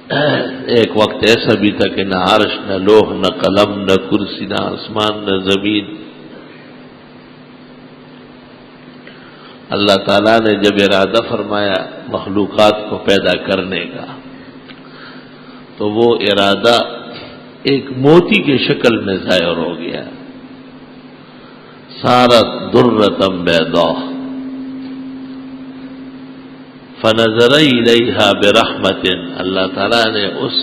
ایک وقت ایسا بھی تھا کہ نہ عرش، نہ لوح، نہ قلم، نہ کرسی، نہ آسمان، نہ زمین. اللہ تعالیٰ نے جب ارادہ فرمایا مخلوقات کو پیدا کرنے کا تو وہ ارادہ ایک موتی کے شکل میں ظاہر ہو گیا. صارت درۃ بیضاء فنظر الیہا برحمت. اللہ تعالیٰ نے اس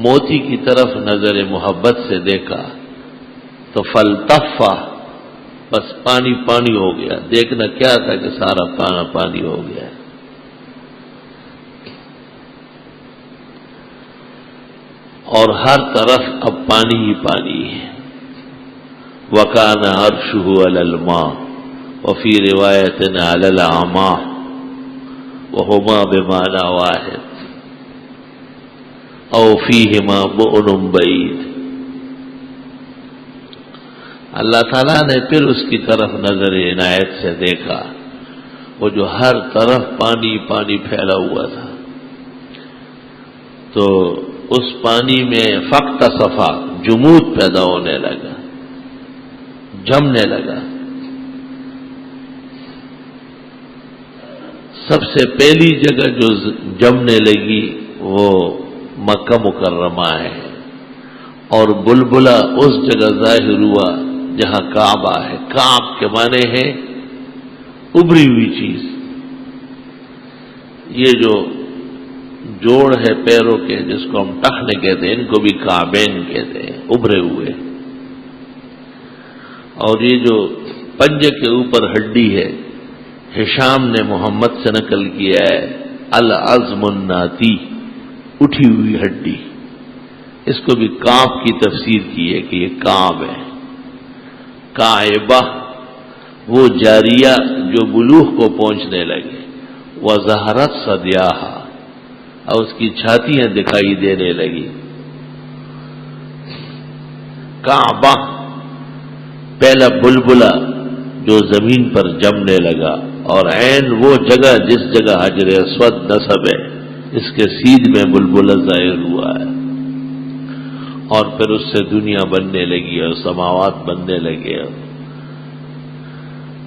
موتی کی طرف نظر محبت سے دیکھا تو فالتف، بس پانی پانی ہو گیا. دیکھنا کیا تھا کہ سارا پانا پانی ہو گیا. اور ہر طرف اب پانی ہی پانی ہے. وَكَانَ عَرْشُهُ عَلَى الْمَاءِ وَفِي رِوَايَةٍ عَلَى الْعَمَاءِ وَهُمَا بِمَعْنَى وَاحِدٍ أَوْ فِيهِمَا بُعْدٌ بَعِيدٌ. اللہ تعالیٰ نے پھر اس کی طرف نظر عنایت سے دیکھا، وہ جو ہر طرف پانی پانی پھیلا ہوا تھا، تو اس پانی میں فقط صفا جمود پیدا ہونے لگا، جمنے لگا. سب سے پہلی جگہ جو جمنے لگی وہ مکہ مکرمہ ہے، اور بلبلہ اس جگہ ظاہر ہوا جہاں کعبہ ہے. کعب کے معنی ہے ابری ہوئی چیز. یہ جو جوڑ ہے پیروں کے جس کو ہم ٹخنے کہتے ہیں، ان کو بھی کعبین کہتے ہیں، ابھرے ہوئے. اور یہ جو پنجے کے اوپر ہڈی ہے، ہشام نے محمد سے نقل کیا ہے العظم الناتی، اٹھی ہوئی ہڈی. اس کو بھی کعب کی تفسیر کی ہے کہ یہ کعب ہے. کعبہ وہ جاریہ جو بلوغ کو پہنچنے لگے. وظہرت ثدیاہا، اور اس کی چھاتیاں دکھائی دینے لگی. کعبہ پہلا بلبلہ جو زمین پر جمنے لگا، اور عین وہ جگہ جس جگہ حجر اسود نصب ہے اس کے سیدھ میں بلبلہ ظاہر ہوا ہے. اور پھر اس سے دنیا بننے لگی اور سماوات بننے لگے.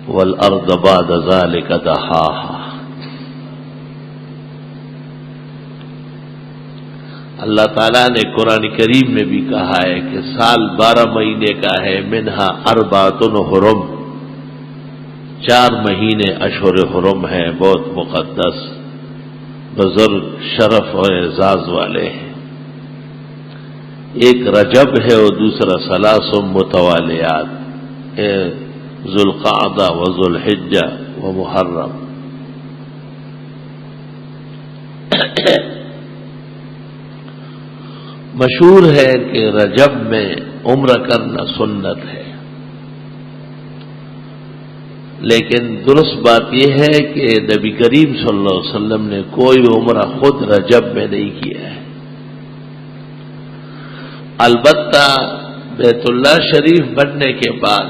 والارض بعد ذلك دحاها. اللہ تعالیٰ نے قرآن کریم میں بھی کہا ہے کہ سال 12 مہینے کا ہے. منہا اربعۃ حرم، 4 مہینے اشہر حرم ہیں، بہت مقدس، بزرگ، شرف اور اعزاز والے ہیں. ایک رجب ہے اور دوسرا ثلاث متوالیات، ذوالقعدہ و ذوالحجہ و محرم. مشہور ہے کہ رجب میں عمرہ کرنا سنت ہے، لیکن درست بات یہ ہے کہ نبی کریم صلی اللہ علیہ وسلم نے کوئی عمرہ خود رجب میں نہیں کیا ہے. البتہ بیت اللہ شریف بننے کے بعد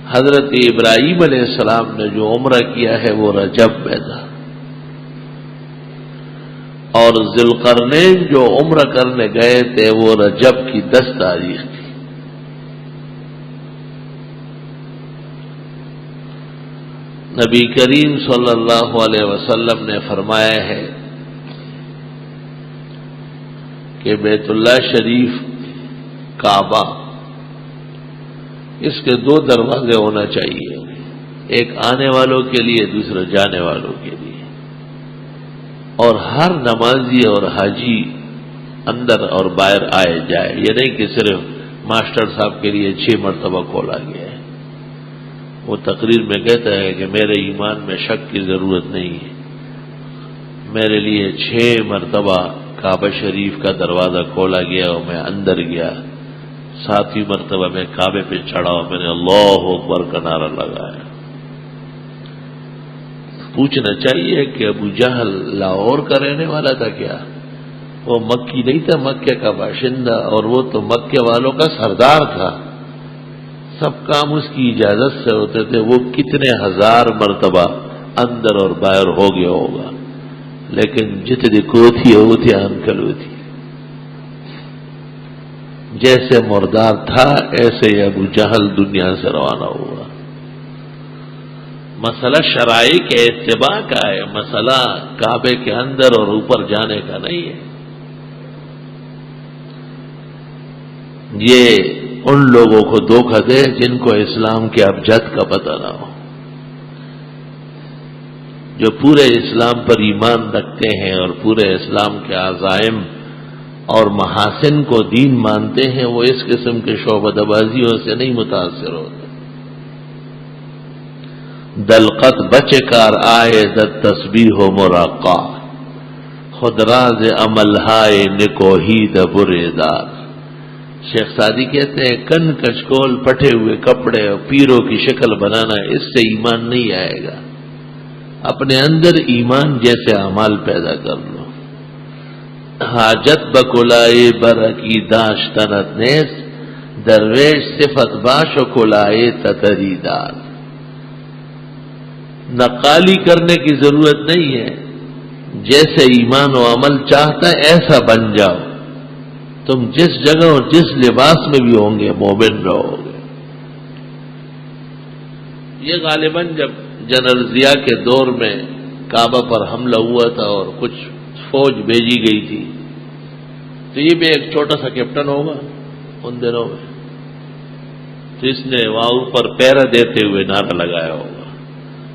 حضرت ابراہیم علیہ السلام نے جو عمرہ کیا ہے وہ رجب میں تھا، اور ذوالقرنین جو عمرہ کرنے گئے تھے وہ رجب کی 10 تاریخ تھی. نبی کریم صلی اللہ علیہ وسلم نے فرمایا ہے کہ بیت اللہ شریف کعبہ، اس کے 2 دروازے ہونا چاہیے، ایک آنے والوں کے لیے، دوسرا جانے والوں کے لیے. اور ہر نمازی اور حاجی اندر اور باہر آئے جائے. یہ نہیں کہ صرف ماسٹر صاحب کے لیے 6 مرتبہ کھولا گیا ہے. وہ تقریر میں کہتا ہے کہ میرے ایمان میں شک کی ضرورت نہیں ہے، میرے لیے 6 مرتبہ کعبہ شریف کا دروازہ کھولا گیا اور میں اندر گیا. 7ویں مرتبہ میں کعبے پہ چڑھا اور میں نے اللہ اکبر کا نعرہ لگایا. پوچھنا چاہیے کہ ابو جہل لاہور کا رہنے والا تھا کیا؟ وہ مکی نہیں تھا، مکے کا باشندہ، اور وہ تو مکے والوں کا سردار تھا. سب کام اس کی اجازت سے ہوتے تھے. وہ کتنے ہزار مرتبہ اندر اور باہر ہو گیا ہوگا، لیکن جتنی کوتھی ہوتی انکل ہوتی، جیسے مردار تھا ایسے ہی ابو جہل دنیا سے روانہ ہوا۔ مسئلہ شرائع کے اتباع کا ہے، مسئلہ کعبے کے اندر اور اوپر جانے کا نہیں ہے۔ یہ ان لوگوں کو دھوکہ دے جن کو اسلام کے ابجد کا پتہ نہ ہو، جو پورے اسلام پر ایمان رکھتے ہیں اور پورے اسلام کے عزائم اور محاسن کو دین مانتے ہیں، وہ اس قسم کے شعبہ بازیوں سے نہیں متاثر ہوتے۔ دلقت بچ کر آئے دت تسبیح و مراقع، خود راز عمل ہائے نکوہی د برے دار۔ شیخ سعدی کہتے ہیں کن کچکول پھٹے ہوئے کپڑے اور پیروں کی شکل بنانا، اس سے ایمان نہیں آئے گا۔ اپنے اندر ایمان جیسے اعمال پیدا کر لو۔ حاجت بکلائے برکی داشتنت نیس، درویش صفت باش و کلائے تتری دار۔ نقالی کرنے کی ضرورت نہیں ہے، جیسے ایمان و عمل چاہتا ہے ایسا بن جاؤ، تم جس جگہ اور جس لباس میں بھی ہوں گے مومن رہو گے۔ یہ غالباً جب جنرل ضیاء کے دور میں کعبہ پر حملہ ہوا تھا اور کچھ فوج بھیجی گئی تھی، تو یہ بھی ایک چھوٹا سا کیپٹن ہوگا ان دنوں میں، تو اس نے وہاں اوپر پہرا دیتے ہوئے نعرہ لگایا ہوگا،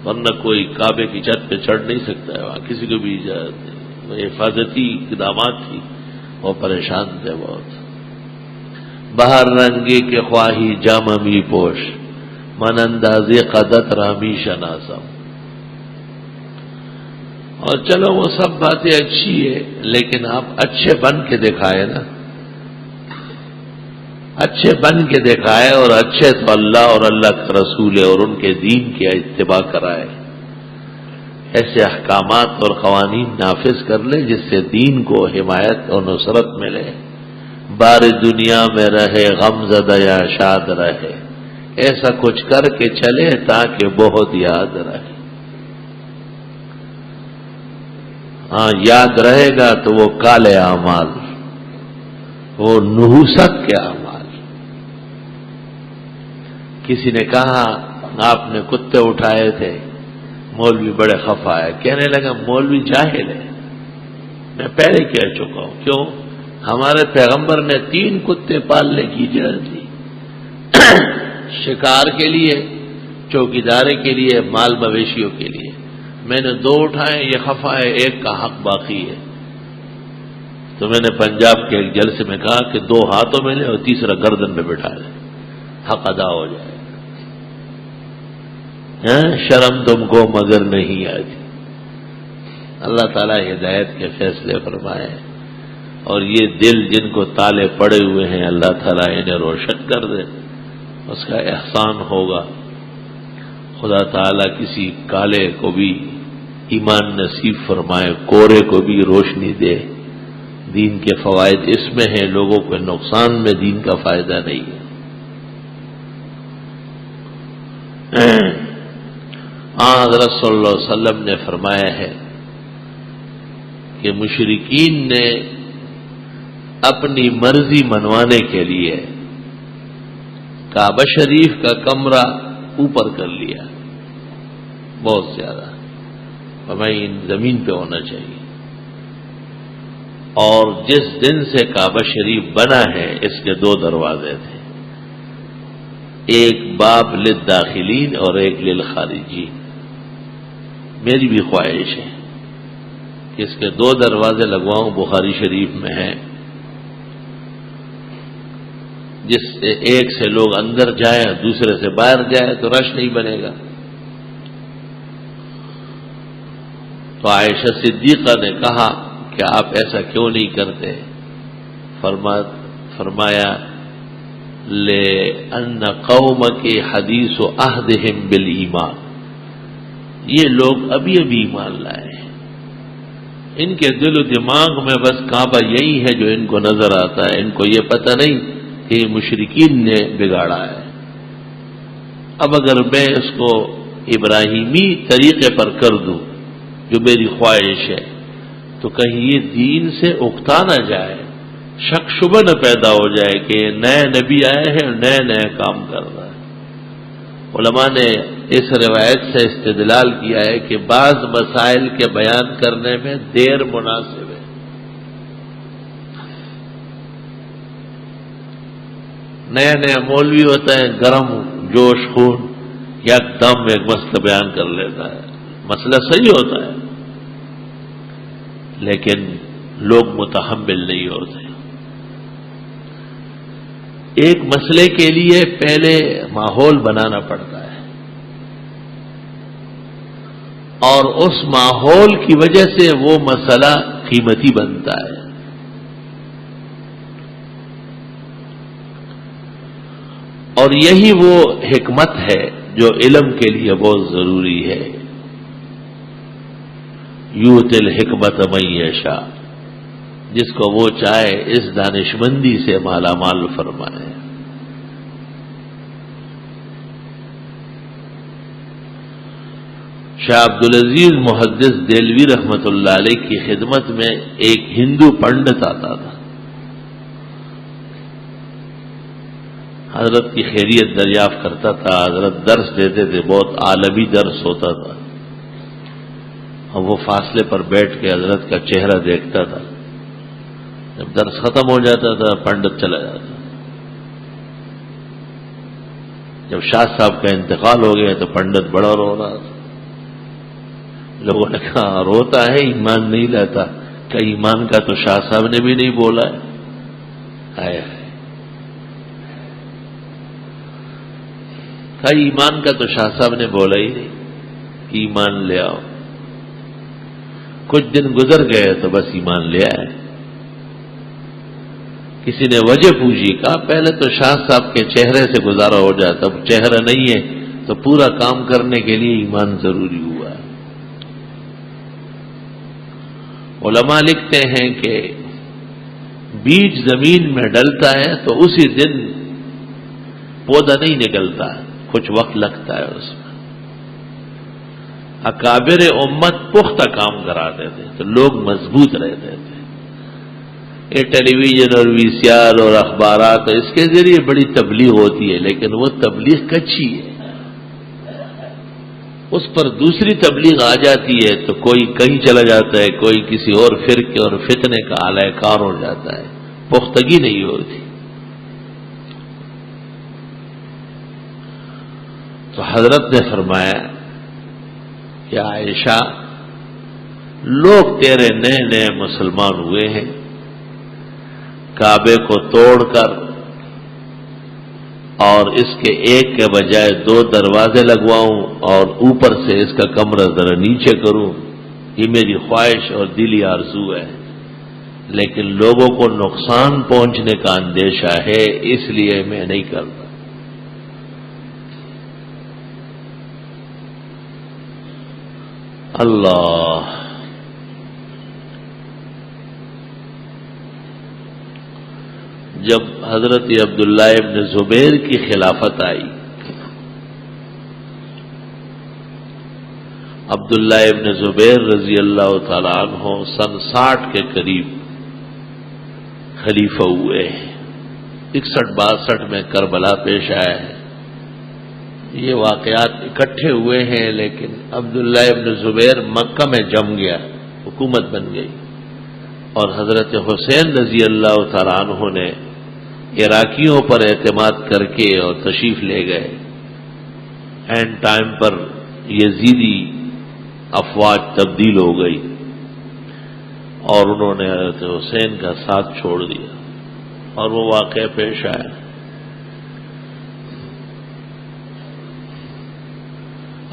ورنہ کوئی کعبے کی چھت پہ چڑھ نہیں سکتا ہے، وہاں کسی کو بھی اجازت نہیں۔ وہ حفاظتی اقدامات تھی، وہ پریشان تھے بہت۔ بہر رنگی کے خواہی جامہ می پوش، من اندازی قدت رامی شناسم۔ اور چلو وہ سب باتیں اچھی ہے، لیکن آپ اچھے بن کے دکھائے نا، اچھے بن کے دکھائے، اور اچھے تو اللہ اور اللہ کا رسول ہے اور ان کے دین کی اتباع کرائے، ایسے احکامات اور قوانین نافذ کر لے جس سے دین کو حمایت اور نصرت ملے، بار دنیا میں رہے غم زدہ یا شاد رہے، ایسا کچھ کر کے چلے تاکہ بہت یاد رہے۔ ہاں یاد رہے گا تو وہ کالے اعمال، وہ نحوست کے اعمال۔ کسی نے کہا آپ نے کتے اٹھائے تھے، مولوی بڑے خفا ہے، کہنے لگا مولوی جاہل ہے، میں پہلے کہہ چکا ہوں۔ کیوں؟ ہمارے پیغمبر نے 3 کتے پالنے کی اجازت دی، شکار کے لیے، چوکیداری کے لیے، مال مویشیوں کے لیے۔ میں نے 2 اٹھائے، یہ خفا ہے، ایک کا حق باقی ہے۔ تو میں نے پنجاب کے ایک جلسے میں کہا کہ 2 ہاتھوں میں لے اور تیسرا گردن میں بٹھا لے، حق ادا ہو جائے۔ شرم تم کو مگر نہیں آتی۔ اللہ تعالیٰ ہدایت کے فیصلے فرمائے، اور یہ دل جن کو تالے پڑے ہوئے ہیں اللہ تعالیٰ انہیں روشن کر دے، اس کا احسان ہوگا۔ خدا تعالیٰ کسی کالے کو بھی ایمان نصیب فرمائے، کورے کو بھی روشنی دے۔ دین کے فوائد اس میں ہیں، لوگوں کو نقصان میں دین کا فائدہ نہیں ہے۔ حضرت صلی اللہ علیہ وسلم نے فرمایا ہے کہ مشرکین نے اپنی مرضی منوانے کے لیے کعبہ شریف کا کمرہ اوپر کر لیا، بہت زیادہ، فرمایا زمین پہ ہونا چاہیے۔ اور جس دن سے کعبہ شریف بنا ہے اس کے 2 دروازے تھے، ایک باب للداخلین اور ایک للخارجین۔ میری بھی خواہش ہے کہ اس کے 2 دروازے لگواؤں، بخاری شریف میں ہے، جس سے ایک سے لوگ اندر جائیں دوسرے سے باہر جائے تو رش نہیں بنے گا۔ تو عائشہ صدیقہ نے کہا کہ آپ ایسا کیوں نہیں کرتے؟ فرمایا لِأَنَّ قَوْمَكِ حَدِيثُ عَهْدِهِمْ بِالْإِيمَانِ، یہ لوگ ابھی ایمان لائے ہیں، ان کے دل و دماغ میں بس کعبہ یہی ہے جو ان کو نظر آتا ہے، ان کو یہ پتہ نہیں کہ یہ مشرکین نے بگاڑا ہے۔ اب اگر میں اس کو ابراہیمی طریقے پر کر دوں جو میری خواہش ہے، تو کہیں یہ دین سے اکتا نہ جائے، شک شبہ نہ پیدا ہو جائے کہ نئے نبی آئے ہیں اور نئے نئے کام کر رہا ہے۔ علماء نے اس روایت سے استدلال کیا ہے کہ بعض مسائل کے بیان کرنے میں دیر مناسب ہے۔ نیا نیا مولوی ہوتا ہے، گرم جوش خون یک دم ایک مسئلہ بیان کر لیتا ہے، مسئلہ صحیح ہوتا ہے لیکن لوگ متحمل نہیں ہوتے۔ ایک مسئلے کے لیے پہلے ماحول بنانا پڑتا ہے، اور اس ماحول کی وجہ سے وہ مسئلہ قیمتی بنتا ہے۔ اور یہی وہ حکمت ہے جو علم کے لیے بہت ضروری ہے۔ یؤتی الحکمت من یشاء، جس کو وہ چاہے اس دانشمندی سے مالا مال فرمائے۔ شاہ عبدالعزیز محدث دہلوی رحمت اللہ علیہ کی خدمت میں ایک ہندو پنڈت آتا تھا، حضرت کی خیریت دریافت کرتا تھا، حضرت درس دیتے تھے، بہت عالمی درس ہوتا تھا، اور وہ فاصلے پر بیٹھ کے حضرت کا چہرہ دیکھتا تھا۔ جب درس ختم ہو جاتا تھا پنڈت چلا جاتا۔ جب شاہ صاحب کا انتقال ہو گیا تو پنڈت بڑا رو رہا تھا۔ لوگوں نے کہا روتا ہے، ایمان نہیں لاتا؟ کہ ایمان کا تو شاہ صاحب نے بھی نہیں بولا ہے۔ ہائے ہائے، کہ ایمان کا تو شاہ صاحب نے بولا ہی نہیں، ایمان لے آؤ۔ کچھ دن گزر گئے تو بس ایمان لے آئے۔ کسی نے وجہ پوچھی، کہا پہلے تو شاہ صاحب کے چہرے سے گزارا ہو جاتا، اب چہرہ نہیں ہے تو پورا کام کرنے کے لیے ایمان ضروری ہوا ہے۔ علماء لکھتے ہیں کہ بیج زمین میں ڈلتا ہے تو اسی دن پودا نہیں نکلتا، کچھ وقت لگتا ہے اس میں۔ اکابر امت پختہ کام کراتے تھے تو لوگ مضبوط رہتے تھے۔ یہ ٹیلی ویژن اور وی سی آر اور اخبارات، اس کے ذریعے بڑی تبلیغ ہوتی ہے، لیکن وہ تبلیغ کچی ہے۔ اس پر دوسری تبلیغ آ جاتی ہے تو کوئی کہیں چلا جاتا ہے، کوئی کسی اور فرقے اور فتنے کا اعلی کار ہو جاتا ہے، پختگی نہیں ہوتی۔ تو حضرت نے فرمایا کہ عائشہ، لوگ تیرے نئے نئے مسلمان ہوئے ہیں، کعبے کو توڑ کر اور اس کے ایک کے بجائے 2 دروازے لگواؤں اور اوپر سے اس کا کمرہ ذرا نیچے کروں، یہ میری خواہش اور دلی آرزو ہے، لیکن لوگوں کو نقصان پہنچنے کا اندیشہ ہے، اس لیے میں نہیں کرتا۔ اللہ، جب حضرت عبداللہ ابن زبیر کی خلافت آئی، عبداللہ ابن زبیر رضی اللہ تعالی عنہ سن 60 کے قریب خلیفہ ہوئے ہیں۔ 61-62 میں کربلا پیش آیا ہے۔ یہ واقعات اکٹھے ہوئے ہیں، لیکن عبداللہ ابن زبیر مکہ میں جم گیا، حکومت بن گئی، اور حضرت حسین رضی اللہ تعالی عنہ نے عراقیوں پر اعتماد کر کے اور تشریف لے گئے۔ اینڈ ٹائم پر یزیدی افواج تبدیل ہو گئی اور انہوں نے حضرت حسین کا ساتھ چھوڑ دیا، اور وہ واقعہ پیش آیا۔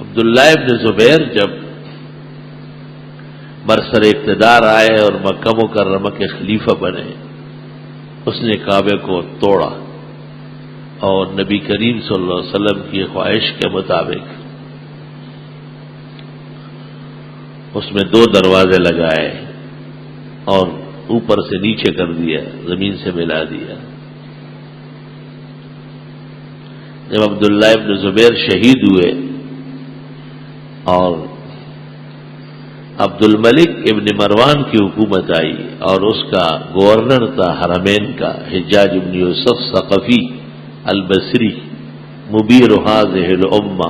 عبداللہ ابن زبیر جب برسر اقتدار آئے اور مکہ مکرمہ کے خلیفہ بنے، اس نے کعبے کو توڑا اور نبی کریم صلی اللہ علیہ وسلم کی خواہش کے مطابق اس میں 2 دروازے لگائے اور اوپر سے نیچے کر دیا، زمین سے ملا دیا۔ جب عبداللہ ابن زبیر شہید ہوئے اور عبد الملک ابن مروان کی حکومت آئی اور اس کا گورنر تھا حرمین کا حجاج ابن یوسف ثقفی البصری مبیر هذه الامہ.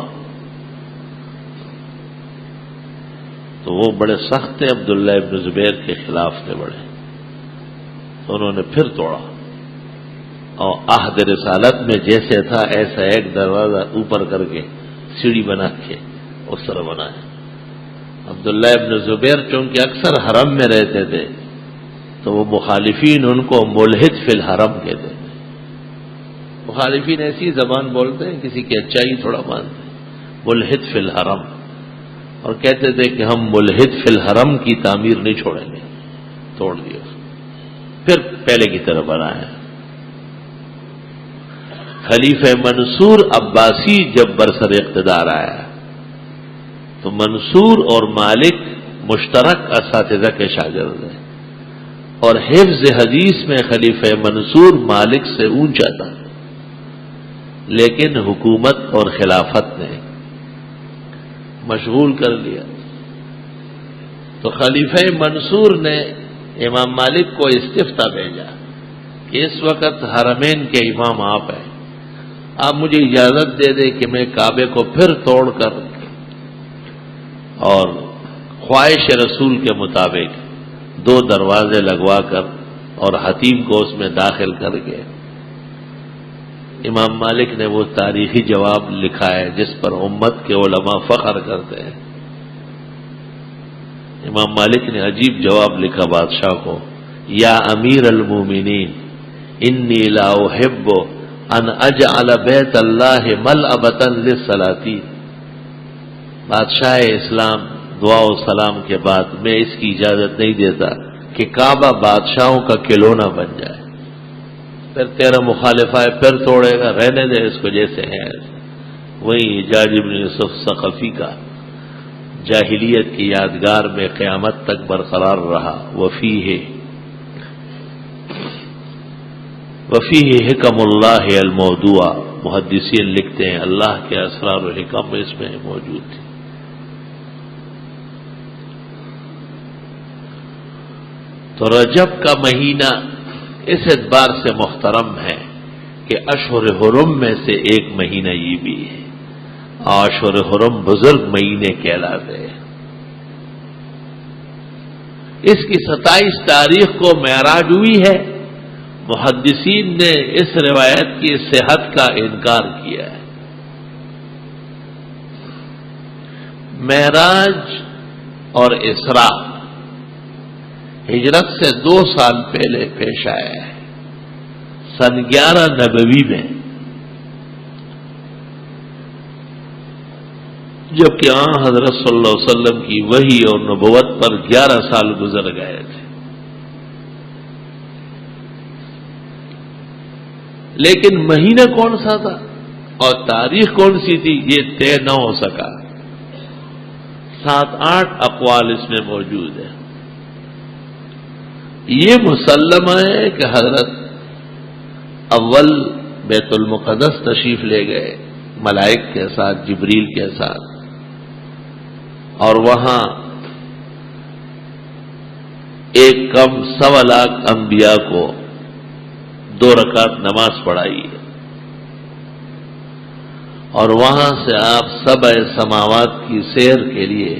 تو وہ بڑے سخت تھے، عبداللہ ابن زبیر کے خلاف تھے بڑے، تو انہوں نے پھر توڑا اور عہد رسالت میں جیسے تھا ایسا ایک دروازہ اوپر کر کے سیڑھی بنا کے اس طرح بنایا. عبداللہ ابن زبیر چونکہ اکثر حرم میں رہتے تھے تو وہ مخالفین ان کو ملحد فی الحرم کہتے تھے. مخالفین ایسی زبان بولتے ہیں کسی کی اچائی تھوڑا مانتے ہیں، ملحد فی الحرم، اور کہتے تھے کہ ہم ملحد فی الحرم کی تعمیر نہیں چھوڑیں گے. توڑ دیا، پھر پہلے کی طرح بنایا. خلیفہ منصور عباسی جب برسر اقتدار آیا تو منصور اور مالک مشترک اساتذہ کے شاگرد ہیں، اور حفظ حدیث میں خلیفہ منصور مالک سے اونچا تھا، لیکن حکومت اور خلافت نے مشغول کر لیا. تو خلیفہ منصور نے امام مالک کو استفتاء بھیجا کہ اس وقت حرمین کے امام آپ ہیں، آپ مجھے اجازت دے دیں کہ میں کعبے کو پھر توڑ کر اور خواہش رسول کے مطابق 2 دروازے لگوا کر اور حتیم کو اس میں داخل کر کے. امام مالک نے وہ تاریخی جواب لکھا ہے جس پر امت کے علماء فخر کرتے ہیں. امام مالک نے عجیب جواب لکھا بادشاہ کو، یا امیر المومنین انی لا احب ان اجعل بیت اللہ ملعبۃ للصلاۃ. بادشاہ اسلام دعا و سلام کے بعد میں اس کی اجازت نہیں دیتا کہ کعبہ بادشاہوں کا کھلونا بن جائے. پھر تیرا مخالفہ ہے پھر توڑے گا، رہنے دے اس کو جیسے ہے. وہی حجاج ابن یوسف ثقفی کا جاہلیت کی یادگار میں قیامت تک برقرار رہا. وفیہ حکم اللہ الموضوع. محدثین لکھتے ہیں اللہ کے اسرار و حکم اس میں موجود تھی. تو رجب کا مہینہ اس اعتبار سے محترم ہے کہ اشہر حرم میں سے ایک مہینہ یہ بھی ہے. اشہر حرم بزرگ مہینے کہلاتے ہیں. اس کی 27 تاریخ کو معراج ہوئی ہے. محدثین نے اس روایت کی صحت کا انکار کیا ہے. معراج اور اسراء ہجرت سے 2 سال پہلے پیش آیا ہے، سن 11 نبوی میں، جبکہ حضرت صلی اللہ علیہ وسلم کی وحی اور نبوت پر 11 سال گزر گئے تھے. لیکن مہینہ کون سا تھا اور تاریخ کون سی تھی یہ طے نہ ہو سکا. 7-8 اقوال اس میں موجود ہیں. یہ مسلمہ ہے کہ حضرت اول بیت المقدس تشریف لے گئے ملائک کے ساتھ، جبریل کے ساتھ، اور وہاں 1.25 لاکھ انبیاء کو 2 رکعت نماز پڑھائی ہے، اور وہاں سے آپ 7 سماوات کی سیر کے لیے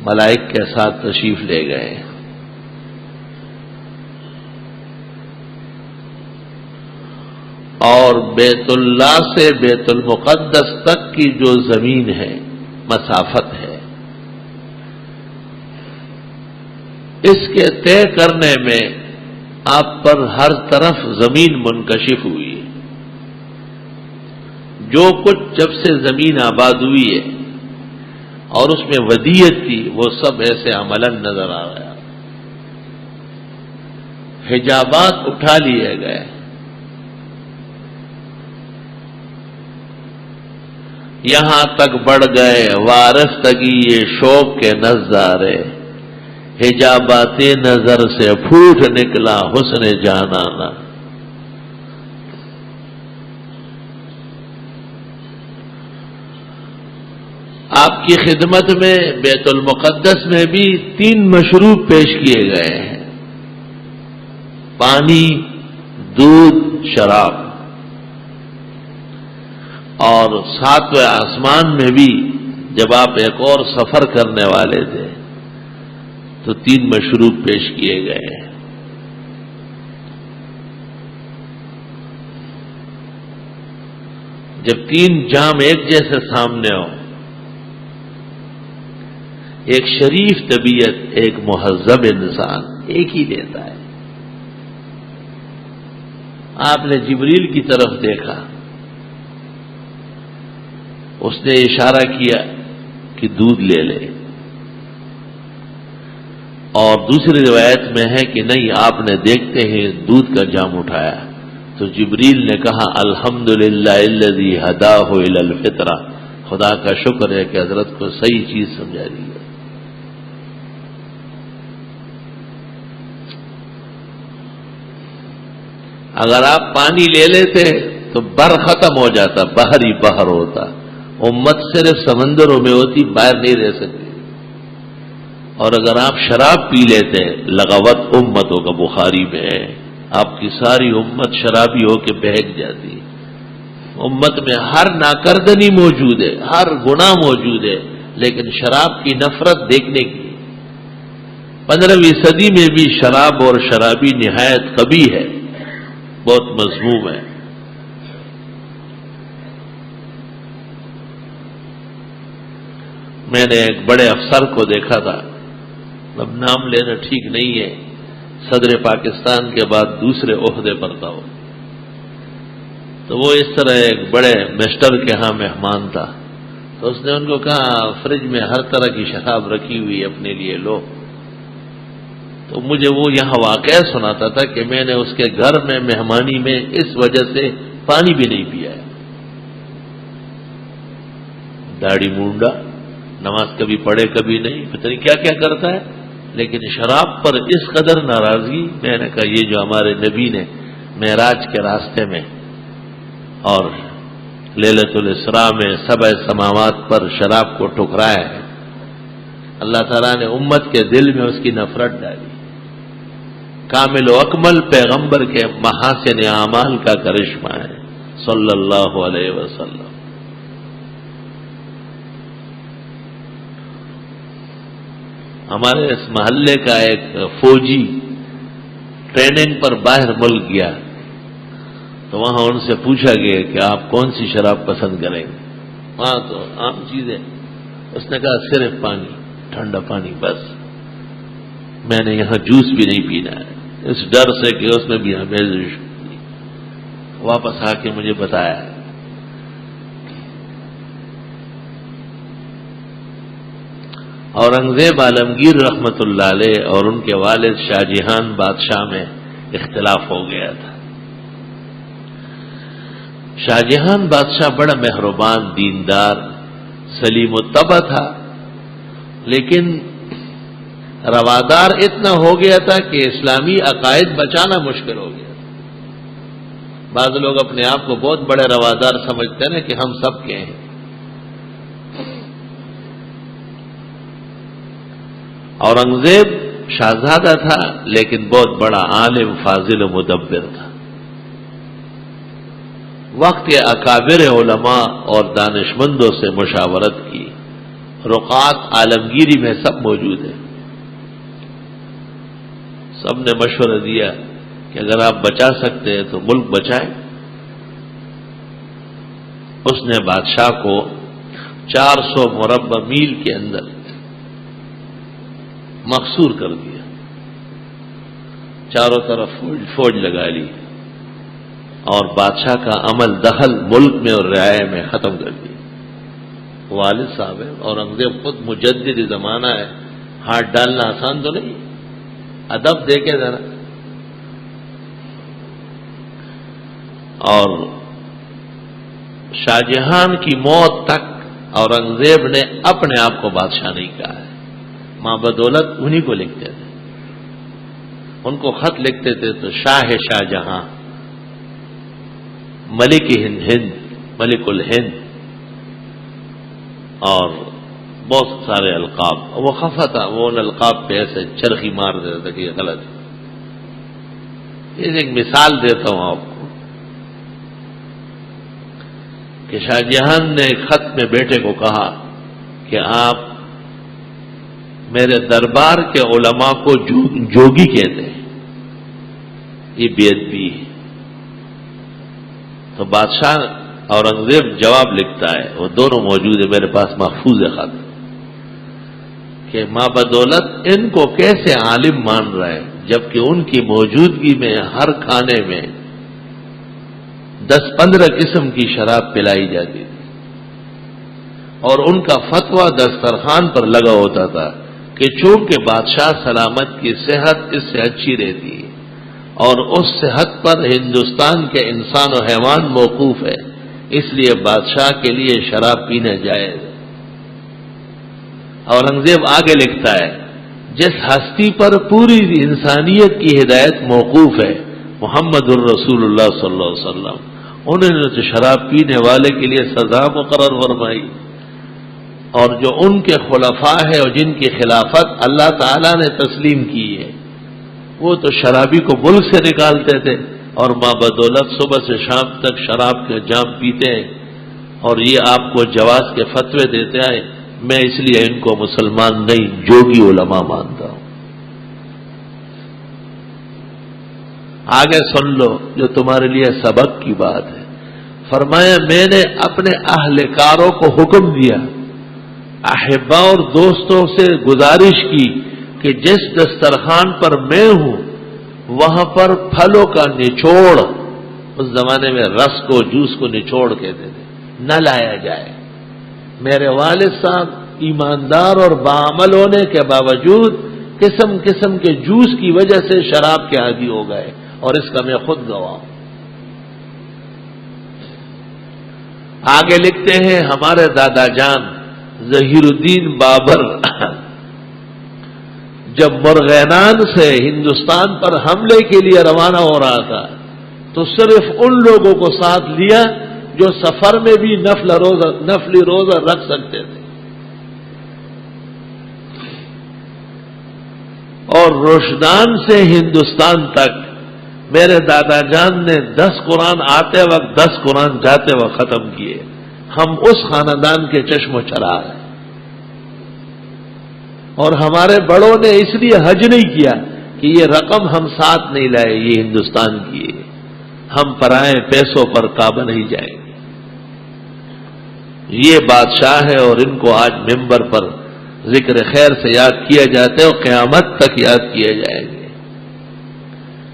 ملائک کے ساتھ تشریف لے گئے. اور بیت اللہ سے بیت المقدس تک کی جو زمین ہے، مسافت ہے، اس کے طے کرنے میں آپ پر ہر طرف زمین منکشف ہوئی ہے. جو کچھ جب سے زمین آباد ہوئی ہے اور اس میں ودیت تھی وہ سب ایسے عملاً نظر آ رہا ہے. حجابات اٹھا لیے گئے. یہاں تک بڑھ گئے وارستگی یہ شوق کے نظارے، حجابات نظر سے پھوٹ نکلا حسن جانانا. آپ کی خدمت میں بیت المقدس میں بھی 3 مشروب پیش کیے گئے ہیں، پانی، دودھ، شراب، اور 7ویں آسمان میں بھی جب آپ ایک اور سفر کرنے والے تھے تو 3 مشروب پیش کیے گئے ہیں۔ جب 3 جام ایک جیسے سامنے ہو، ایک شریف طبیعت، ایک مہذب انسان ایک ہی لیتا ہے۔ آپ نے جبریل کی طرف دیکھا، اس نے اشارہ کیا کہ دودھ لے لے، اور دوسری روایت میں ہے کہ نہیں، آپ نے دیکھتے ہی دودھ کا جام اٹھایا تو جبریل نے کہا الحمدللہ الذی ہداہ الی الفطرہ، خدا کا شکر ہے کہ حضرت کو صحیح چیز سمجھا دی ہے۔ اگر آپ پانی لے لیتے تو بر ختم ہو جاتا، بحر ہی بحر ہوتا، امت صرف سمندروں میں ہوتی، باہر نہیں رہ سکتی۔ اور اگر آپ شراب پی لیتے، لغوت امتوں کا بخاری میں ہے، آپ کی ساری امت شرابی ہو کے بہک جاتی۔ امت میں ہر ناکردنی موجود ہے، ہر گناہ موجود ہے، لیکن شراب کی نفرت دیکھنے کی۔ 15ویں صدی میں بھی شراب اور شرابی نہایت قبیح ہے، بہت مذموم ہے۔ میں نے ایک بڑے افسر کو دیکھا تھا، اب نام لینا ٹھیک نہیں ہے، صدر پاکستان کے بعد دوسرے عہدے پر تھا وہ، تو وہ اس طرح ایک بڑے مسٹر کے ہاں مہمان تھا، تو اس نے ان کو کہا فریج میں ہر طرح کی شراب رکھی ہوئی اپنے لیے لو۔ تو مجھے وہ یہاں واقعہ سناتا تھا کہ میں نے اس کے گھر میں مہمانی میں اس وجہ سے پانی بھی نہیں پیا ہے۔ داڑھی مونڈا، نماز کبھی پڑھے کبھی نہیں، پتہ نہیں کیا کیا کرتا ہے، لیکن شراب پر اس قدر ناراضگی۔ میں نے کہا یہ جو ہمارے نبی نے معراج کے راستے میں اور لیلۃ الاسراء میں 7 سماوات پر شراب کو ٹھکرایا ہے، اللہ تعالیٰ نے امت کے دل میں اس کی نفرت ڈالی۔ کامل و اکمل پیغمبر کے محاسن اعمال کا کرشمہ ہے صلی اللہ علیہ وسلم۔ ہمارے اس محلے کا ایک فوجی ٹریننگ پر باہر ملک گیا، تو وہاں ان سے پوچھا گیا کہ آپ کون سی شراب پسند کریں گے؟ وہاں تو عام چیز ہے، اس نے کہا صرف پانی، ٹھنڈا پانی بس، میں نے یہاں جوس بھی نہیں پینا ہے، اس ڈر سے کہ اس میں بھی ہمیں واپس آ کے مجھے بتایا۔ اورنگزیب عالمگیر رحمت اللہ علیہ اور ان کے والد شاہ جہان بادشاہ میں اختلاف ہو گیا تھا۔ شاہ جہان بادشاہ بڑا مہربان، دیندار، سلیم الطبع تھا، لیکن روادار اتنا ہو گیا تھا کہ اسلامی عقائد بچانا مشکل ہو گیا۔ بعض لوگ اپنے آپ کو بہت بڑے روادار سمجھتے ہیں کہ ہم سب کے ہیں۔ اورنگزیب شہزادہ تھا لیکن بہت بڑا عالم، فاضل و مدبر تھا۔ وقت کے اکابر علماء اور دانشمندوں سے مشاورت کی، رقعات عالمگیری میں سب موجود ہیں، سب نے مشورہ دیا کہ اگر آپ بچا سکتے ہیں تو ملک بچائیں۔ اس نے بادشاہ کو 400 مربع میل کے اندر مقصور کر دیا، چاروں طرف فوج لگا لی اور بادشاہ کا عمل دخل ملک میں اور رعایا میں ختم کر دیا۔ والد صاحب ہے، اورنگزیب خود مجدد زمانہ ہے، ہاتھ ڈالنا آسان تو نہیں، ادب دیکھے ذرا۔ اور شاہ جہان کی موت تک اورنگزیب نے اپنے آپ کو بادشاہ نہیں کہا ہے، ماں بدولت انہی کو لکھتے تھے، ان کو خط لکھتے تھے تو شاہ جہاں، ملک ہند، ملک الہند، اور بہت سارے القاب. وہ خفا تھا، وہ ان القاب پہ ایسے چرخی مار دیتا تھا کہ یہ غلط ہے. یہ ایک مثال دیتا ہوں آپ کو کہ شاہ جہان نے ایک خط میں بیٹے کو کہا کہ آپ میرے دربار کے علماء کو جوگی کہتے ہیں، یہ بے ادبی ہے. تو بادشاہ اورنگزیب جواب لکھتا ہے، وہ دونوں موجود ہے میرے پاس محفوظ ہے خط، کہ ماں بدولت ان کو کیسے عالم مان رہا ہے جبکہ ان کی موجودگی میں ہر کھانے میں 10-15 قسم کی شراب پلائی جاتی تھی، اور ان کا فتویٰ دسترخوان پر لگا ہوتا تھا کہ چونکہ بادشاہ سلامت کی صحت اس سے اچھی رہتی ہے اور اس صحت پر ہندوستان کے انسان و حیوان موقوف ہے، اس لیے بادشاہ کے لیے شراب پینا جائز. اورنگزیب آگے لکھتا ہے، جس ہستی پر پوری انسانیت کی ہدایت موقوف ہے محمد الرسول اللہ صلی اللہ علیہ وسلم، انہوں نے تو شراب پینے والے کے لیے سزا مقرر فرمائی، اور جو ان کے خلفاء ہے اور جن کی خلافت اللہ تعالیٰ نے تسلیم کی ہے وہ تو شرابی کو ملک سے نکالتے تھے اور ماں بدولت صبح سے شام تک شراب کے جام پیتے ہیں، اور یہ آپ کو جواز کے فتوے دیتے آئے. میں اس لیے ان کو مسلمان نہیں جوگی علماء مانتا ہوں. آگے سن لو جو تمہارے لیے سبق کی بات ہے. فرمایا میں نے اپنے اہلکاروں کو حکم دیا، احبا اور دوستوں سے گزارش کی کہ جس دسترخوان پر میں ہوں وہاں پر پھلوں کا نچوڑ، اس زمانے میں رس کو جوس کو نچوڑ کہتے تھے، نہ لایا جائے. میرے والد صاحب ایماندار اور باعمل ہونے کے باوجود قسم قسم کے جوس کی وجہ سے شراب کے عادی ہو گئے، اور اس کا میں خود گواہ ہوں. آگے لکھتے ہیں ہمارے دادا جان ظہیر الدین بابر جب مرغینان سے ہندوستان پر حملے کے لیے روانہ ہو رہا تھا تو صرف ان لوگوں کو ساتھ لیا جو سفر میں بھی نفلی روزہ رکھ سکتے تھے، اور روشدان سے ہندوستان تک میرے دادا جان نے 10 قرآن آتے وقت 10 قرآن جاتے وقت ختم کیے. ہم اس خاندان کے چشم و چراغ ہیں، اور ہمارے بڑوں نے اس لیے حج نہیں کیا کہ یہ رقم ہم ساتھ نہیں لائے، یہ ہندوستان کی ہے، ہم پرائے پیسوں پر کعبہ نہیں جائیں گے. یہ بادشاہ ہے اور ان کو آج ممبر پر ذکر خیر سے یاد کیا جاتا ہے اور قیامت تک یاد کیے جائیں گے.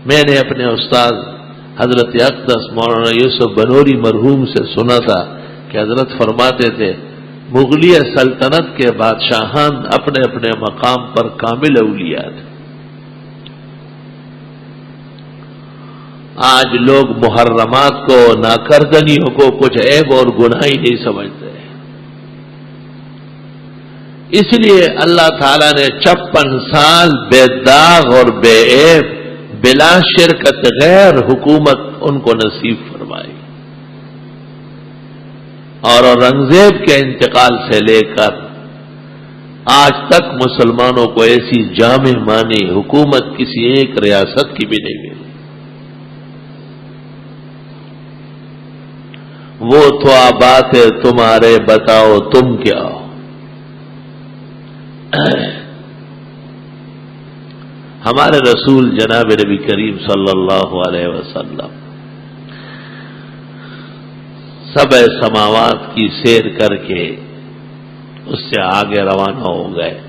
میں نے اپنے استاد حضرت اقدس مولانا یوسف بنوری مرحوم سے سنا تھا کہ حضرت فرماتے تھے مغلیہ سلطنت کے بادشاہان اپنے اپنے مقام پر کامل اولیاء تھے. آج لوگ محرمات کو، ناکردنیوں کو کچھ عیب اور گناہ ہی نہیں سمجھتے، اس لیے اللہ تعالیٰ نے 56 سال بے داغ اور بے عیب بلا شرکت غیر حکومت ان کو نصیب فرمائی. اور اورنگزیب کے انتقال سے لے کر آج تک مسلمانوں کو ایسی جامع مانی حکومت کسی ایک ریاست کی بھی نہیں ملی. وہ تو بات ہے تمہارے، بتاؤ تم کیا ہو. ہمارے رسول جناب نبی کریم صلی اللہ علیہ وسلم سبع سماوات کی سیر کر کے اس سے آگے روانہ ہو گئے.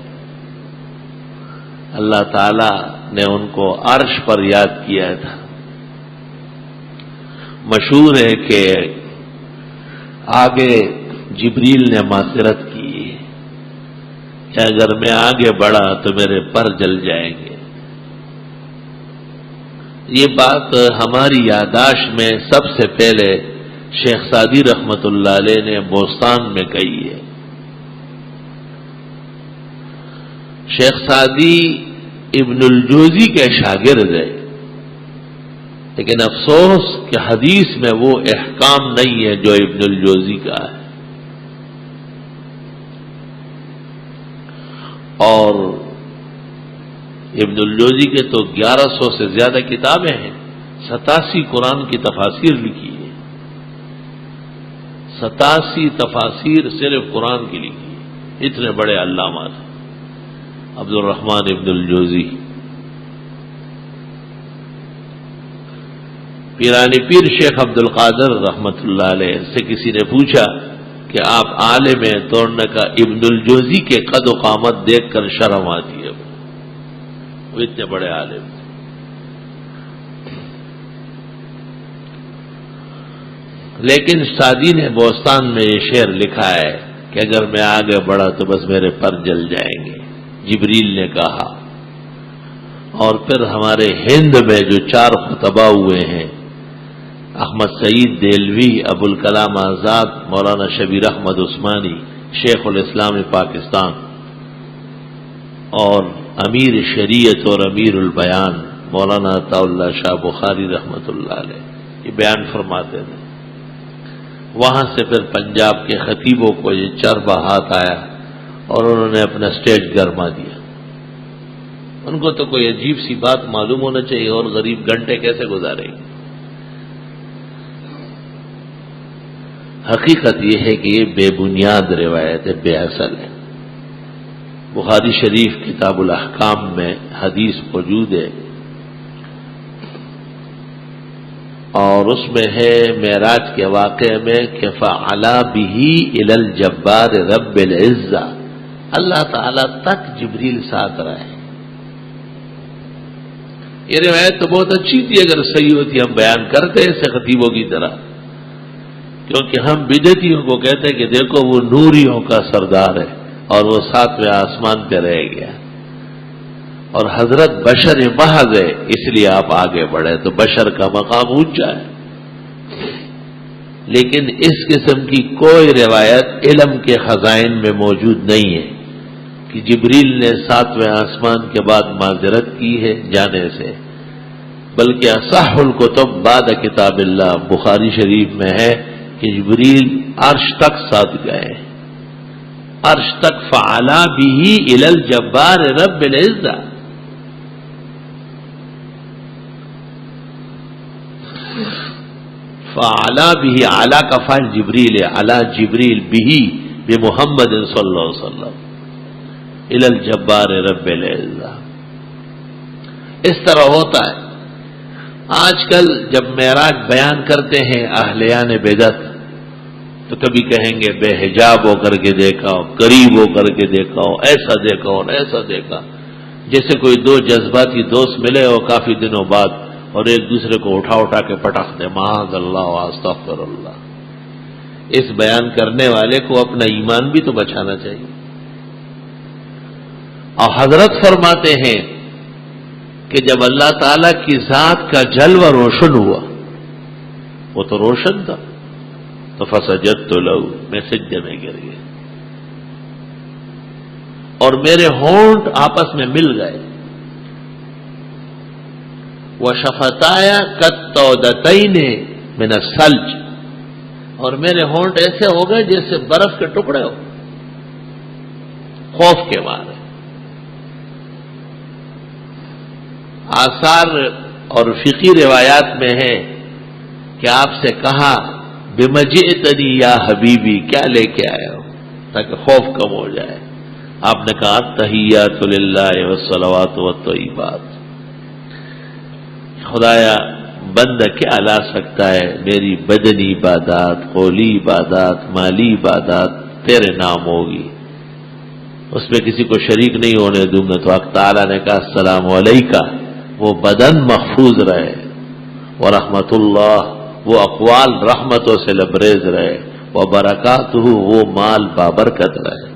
اللہ تعالی نے ان کو عرش پر یاد کیا تھا. مشہور ہے کہ آگے جبریل نے معذرت کی کہ اگر میں آگے بڑھا تو میرے پر جل جائیں گے. یہ بات ہماری یادداشت میں سب سے پہلے شیخ سعدی رحمت اللہ علیہ نے بوستان میں کہی ہے. شیخ سعدی ابن الجوزی کے شاگرد ہے، لیکن افسوس کہ حدیث میں وہ احکام نہیں ہے جو ابن الجوزی کا ہے. اور ابن الجوزی کے تو 1100 سے زیادہ کتابیں ہیں، 87 قرآن کی تفاسیر لکھی ہے، 87 تفاسیر صرف قرآن کی لکھی ہے، اتنے بڑے علامہ تھے عبد الرحمن ابن الجوزی۔ پیرانی پیر شیخ عبد القادر رحمت اللہ علیہ سے کسی نے پوچھا کہ آپ عالم ہیں، توڑنے کا ابن الجوزی کے قد و قامت دیکھ کر شرم آتی ہے، وہ اتنے بڑے عالم تھے۔ لیکن سعدی نے بوستان میں یہ شعر لکھا ہے کہ اگر میں آگے بڑھا تو بس میرے پر جل جائیں گے، جبریل نے کہا۔ اور پھر ہمارے ہند میں جو 4 خطبہ ہوئے ہیں، احمد سعید دہلوی، ابو الکلام آزاد، مولانا شبیر احمد عثمانی، شیخ الاسلام پاکستان، اور امیر شریعت اور امیر البیان مولانا عطا اللہ شاہ بخاری رحمت اللہ علیہ یہ بیان فرماتے تھے۔ وہاں سے پھر پنجاب کے خطیبوں کو یہ چربہ ہاتھ آیا اور انہوں نے اپنا اسٹیج گرما دیا۔ ان کو تو کوئی عجیب سی بات معلوم ہونا چاہیے، اور غریب گھنٹے کیسے گزاریں گے؟ حقیقت یہ ہے کہ یہ بے بنیاد روایت ہے، بے اصل ہے۔ بخاری شریف کتاب الاحکام میں حدیث موجود ہے، اور اس میں ہے معراج کے واقعے میں کہ فعلا بہ الی الجبار رب العزہ، اللہ تعالی تک جبریل ساتھ رہے۔ یہ روایت تو بہت اچھی تھی، اگر صحیح ہوتی ہم بیان کرتے ایسے خطیبوں کی طرح، کیونکہ ہم بدعتیوں کو کہتے ہیں کہ دیکھو وہ نوریوں کا سردار ہے اور وہ 7ویں آسمان پہ رہ گیا، اور حضرت بشر محض ہے اس لیے آپ آگے بڑھے، تو بشر کا مقام اونچا ہے۔ لیکن اس قسم کی کوئی روایت علم کے خزائن میں موجود نہیں ہے کہ جبریل نے 7ویں آسمان کے بعد معذرت کی ہے جانے سے، بلکہ اصح الکتب بعد کتاب اللہ بخاری شریف میں ہے کہ جبریل عرش تک ساتھ گئے، عرش تک، فعلا بہ الی الجبار رب العزہ۔ فعلا بہ، اعلی کا فاعل جبریل ہے، علی جبریل بہ بمحمد صلی اللہ علیہ وسلم الی الجبار رب العزہ۔ اس طرح ہوتا ہے۔ آج کل جب معراج بیان کرتے ہیں اہلیان بدعت تو کبھی کہیں گے بے حجاب ہو کر کے دیکھا ہو، قریب ہو کر کے دیکھا ہو، ایسا دیکھا ہو، ایسا دیکھا، جیسے کوئی دو جذباتی دوست ملے ہو کافی دنوں بعد اور ایک دوسرے کو اٹھا اٹھا کے پٹخ دے، معاذ اللہ واستغفر اللہ۔ اس بیان کرنے والے کو اپنا ایمان بھی تو بچانا چاہیے۔ اور حضرت فرماتے ہیں کہ جب اللہ تعالی کی ذات کا جلوہ روشن ہوا، وہ تو روشن تھا، تو فسجدت لہ، میں سجدے میں گر گیا، اور میرے ہونٹ آپس میں مل گئے، وشفتای کالتودتین من الثلج، اور میرے ہونٹ ایسے ہو گئے جیسے برف کے ٹکڑے ہو، خوف کے مارے۔ آثار اور فقی روایات میں ہے کہ آپ سے کہا بمجئتنی یا حبیبی، کیا لے کے آئے ہو تاکہ خوف کم ہو جائے؟ آپ نے کہا تحیات للہ والصلوات والطیبات، خدایا بندہ کیا لا سکتا ہے، میری بدنی عبادات، قولی عبادات، مالی عبادات تیرے نام ہوگی، اس میں کسی کو شریک نہیں ہونے دوں گا۔ تو حق تعالیٰ نے کہا السلام علیکہ، وہ بدن محفوظ رہے، ورحمت اللہ، وہ اقوال رحمتوں سے لبریز رہے، وبرکاتہ، وہ مال بابرکت رہے۔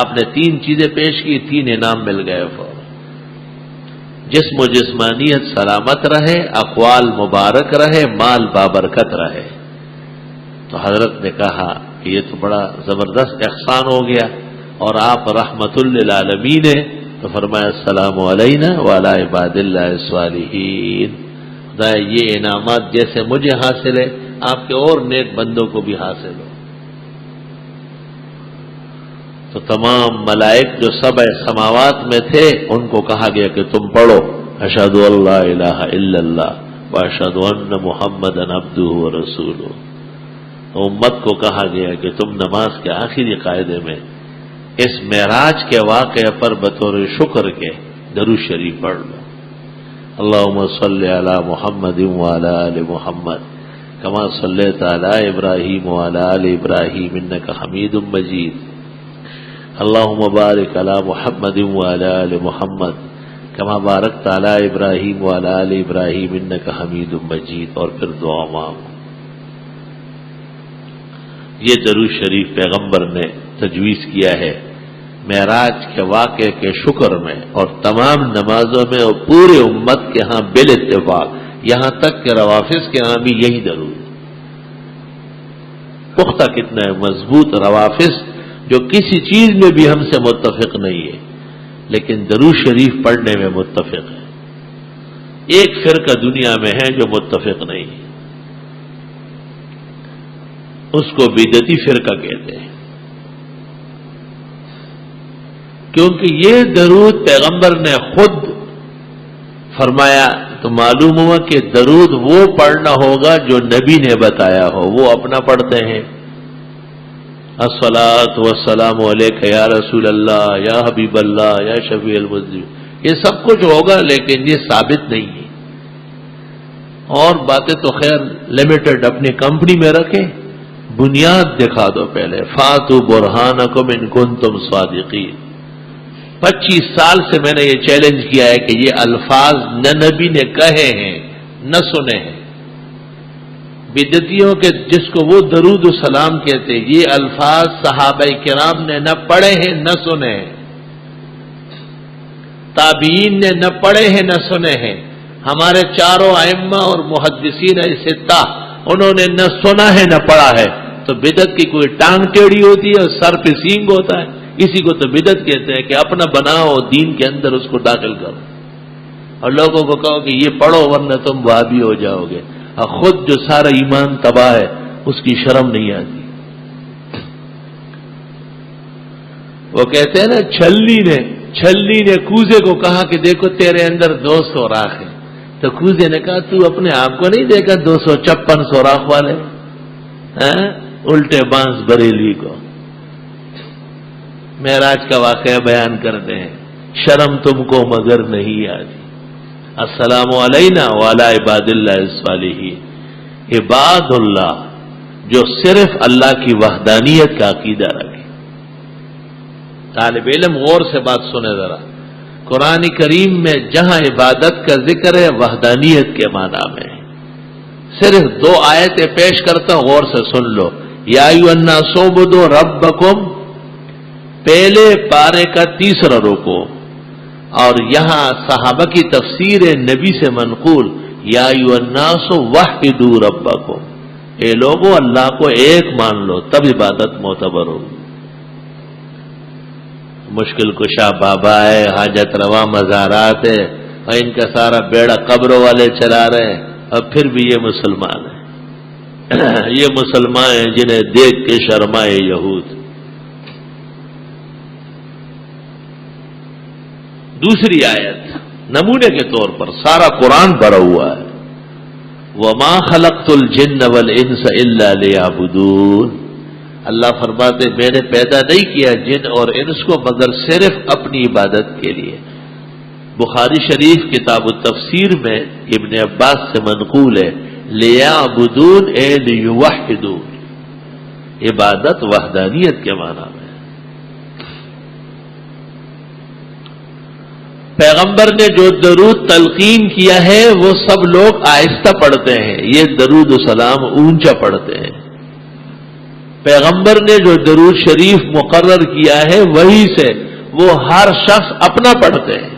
آپ نے 3 چیزیں پیش کی، 3 انعام مل گئے فوراً۔ جسم و جسمانیت سلامت رہے، اقوال مبارک رہے، مال بابرکت رہے۔ تو حضرت نے کہا کہ یہ تو بڑا زبردست احسان ہو گیا، اور آپ رحمت للعالمین ہیں، تو فرمایا السلام علینا وعلی عباد اللہ الصالحین، خدا یہ انعامات جیسے مجھے حاصل ہے آپ کے اور نیک بندوں کو بھی حاصل ہو۔ تو تمام ملائک جو سبع سماوات میں تھے ان کو کہا گیا کہ تم پڑھو اشہد ان لا الہ الا اللہ واشہد ان محمدا عبدہ ورسولہ. امت کو کہا گیا کہ تم نماز کے آخری قاعدے میں اس معراج کے واقعے پر بطور شکر کے درود شریف پڑھ لو. اللہم صلی علی محمد وعلی آل محمد کما صلیت علی ابراہیم وعلی آل ابراہیم انک حمید مجید. اللہم بارک علی محمد وعلی آل محمد کما بارکت علی ابراہیم وعلی آل ابراہیم انک حمید مجید. اور پھر دعا مانگو. یہ درود شریف پیغمبر نے تجویز کیا ہے معراج کے واقعے کے شکر میں اور تمام نمازوں میں اور پورے امت کے ہاں بال اتفاق، یہاں تک کہ روافظ کے ہاں بھی یہی درود. پختہ کتنا ہے مضبوط روافظ جو کسی چیز میں بھی ہم سے متفق نہیں ہے لیکن درود شریف پڑھنے میں متفق ہے. ایک فرقہ دنیا میں ہے جو متفق نہیں ہے، اس کو بدعتی فرقہ کہتے ہیں، کیونکہ یہ درود پیغمبر نے خود فرمایا تو معلوم ہوا کہ درود وہ پڑھنا ہوگا جو نبی نے بتایا ہو. وہ اپنا پڑھتے ہیں الصلاۃ والسلام علیک یا رسول اللہ یا حبیب اللہ یا شفیع المذنبین، یہ سب کچھ ہوگا لیکن یہ ثابت نہیں ہے. اور باتیں تو خیر لمیٹڈ اپنی کمپنی میں رکھیں، بنیاد دکھا دو پہلے. فاتوا برہانکم ان کنتم صادقین. 25 سال سے میں نے یہ چیلنج کیا ہے کہ یہ الفاظ نہ نبی نے کہے ہیں نہ سنے ہیں. بدعتیوں کے جس کو وہ درود و سلام کہتے ہیں، یہ الفاظ صحابہ کرام نے نہ پڑھے ہیں نہ سنے ہیں، تابعین نے نہ پڑھے ہیں نہ سنے ہیں. ہمارے چاروں ائمہ اور محدثین ستہ انہوں نے نہ سنا ہے نہ پڑھا ہے. تو بدعت کی کوئی ٹانگ ٹیڑھی ہوتی ہے اور سر پہ سینگ ہوتا ہے. اسی کو تو بدعت کہتے ہیں کہ اپنا بناؤ دین کے اندر اس کو داخل کرو اور لوگوں کو کہو کہ یہ پڑھو ورنہ تم وہابی ہو جاؤ گے. اور خود جو سارا ایمان تباہ ہے اس کی شرم نہیں آتی. وہ کہتے ہیں نا چھلنی نے کوزے کو کہا کہ دیکھو تیرے اندر 200 سوراخ ہیں. تو کوزے نے کہا تو اپنے آپ کو نہیں دیکھا 256 سوراخ والے الٹے بانس بریلی کو. معراج کا واقعہ بیان کرتے ہیں شرم تم کو مگر نہیں آتی. السلام علینا وعلی عباد اللہ الصالحین. عباد اللہ جو صرف اللہ کی وحدانیت کا عقیدہ رکھے. طالب علم غور سے بات سنے ذرا. قرآن کریم میں جہاں عبادت کا ذکر ہے وحدانیت کے معنی میں صرف 2 آیتیں پیش کرتا ہوں، غور سے سن لو. یا ایھا الناس اعبدوا ربکم پہلے پارے کا 3 رکوع، اور یہاں صحابہ کی تفسیر نبی سے منقول یا ایھا الناس وحدوا ربکم، اے لوگوں اللہ کو ایک مان لو تب عبادت معتبر ہوگی. مشکل کشا بابا ہے، حاجت روا مزارات ہے اور ان کا سارا بیڑا قبروں والے چلا رہے ہیں اور پھر بھی یہ مسلمان ہیں. یہ مسلمان ہیں جنہیں دیکھ کے شرمائے یہود. دوسری آیت نمونے کے طور پر سارا قرآن بھرا ہوا ہے. وَمَا خَلَقْتُ الْجِنَّ وَالْإِنسَ إِلَّا لِيَعْبُدُونَ. اللہ فرماتے میں نے پیدا نہیں کیا جن اور انس کو مگر صرف اپنی عبادت کے لیے. بخاری شریف کتاب التفسیر میں ابن عباس سے منقول ہے لیعبدون اے لیوحدون. عبادت وحدانیت کے معنی میں. پیغمبر نے جو درود تلقین کیا ہے وہ سب لوگ آہستہ پڑھتے ہیں، یہ درود و سلام اونچا پڑھتے ہیں. پیغمبر نے جو درود شریف مقرر کیا ہے وہی سے وہ ہر شخص اپنا پڑھتے ہیں.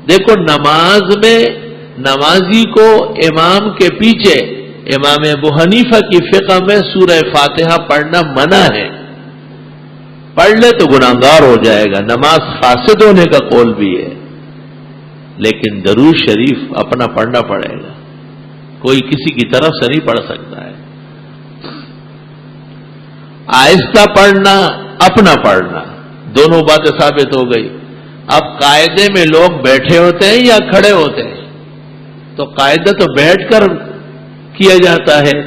دیکھو نماز میں نمازی کو امام کے پیچھے امام ابو حنیفہ کی فقہ میں سورہ فاتحہ پڑھنا منع ہے. پڑھ لے تو گناہگار ہو جائے گا، نماز فاسد ہونے کا قول بھی ہے. لیکن درود شریف اپنا پڑھنا پڑے گا، کوئی کسی کی طرف سے نہیں پڑھ سکتا ہے. آہستہ پڑھنا اپنا پڑھنا، دونوں باتیں ثابت ہو گئی۔ اب قاعدے میں لوگ بیٹھے ہوتے ہیں یا کھڑے ہوتے ہیں؟ تو قاعدہ تو بیٹھ کر کیا جاتا ہے،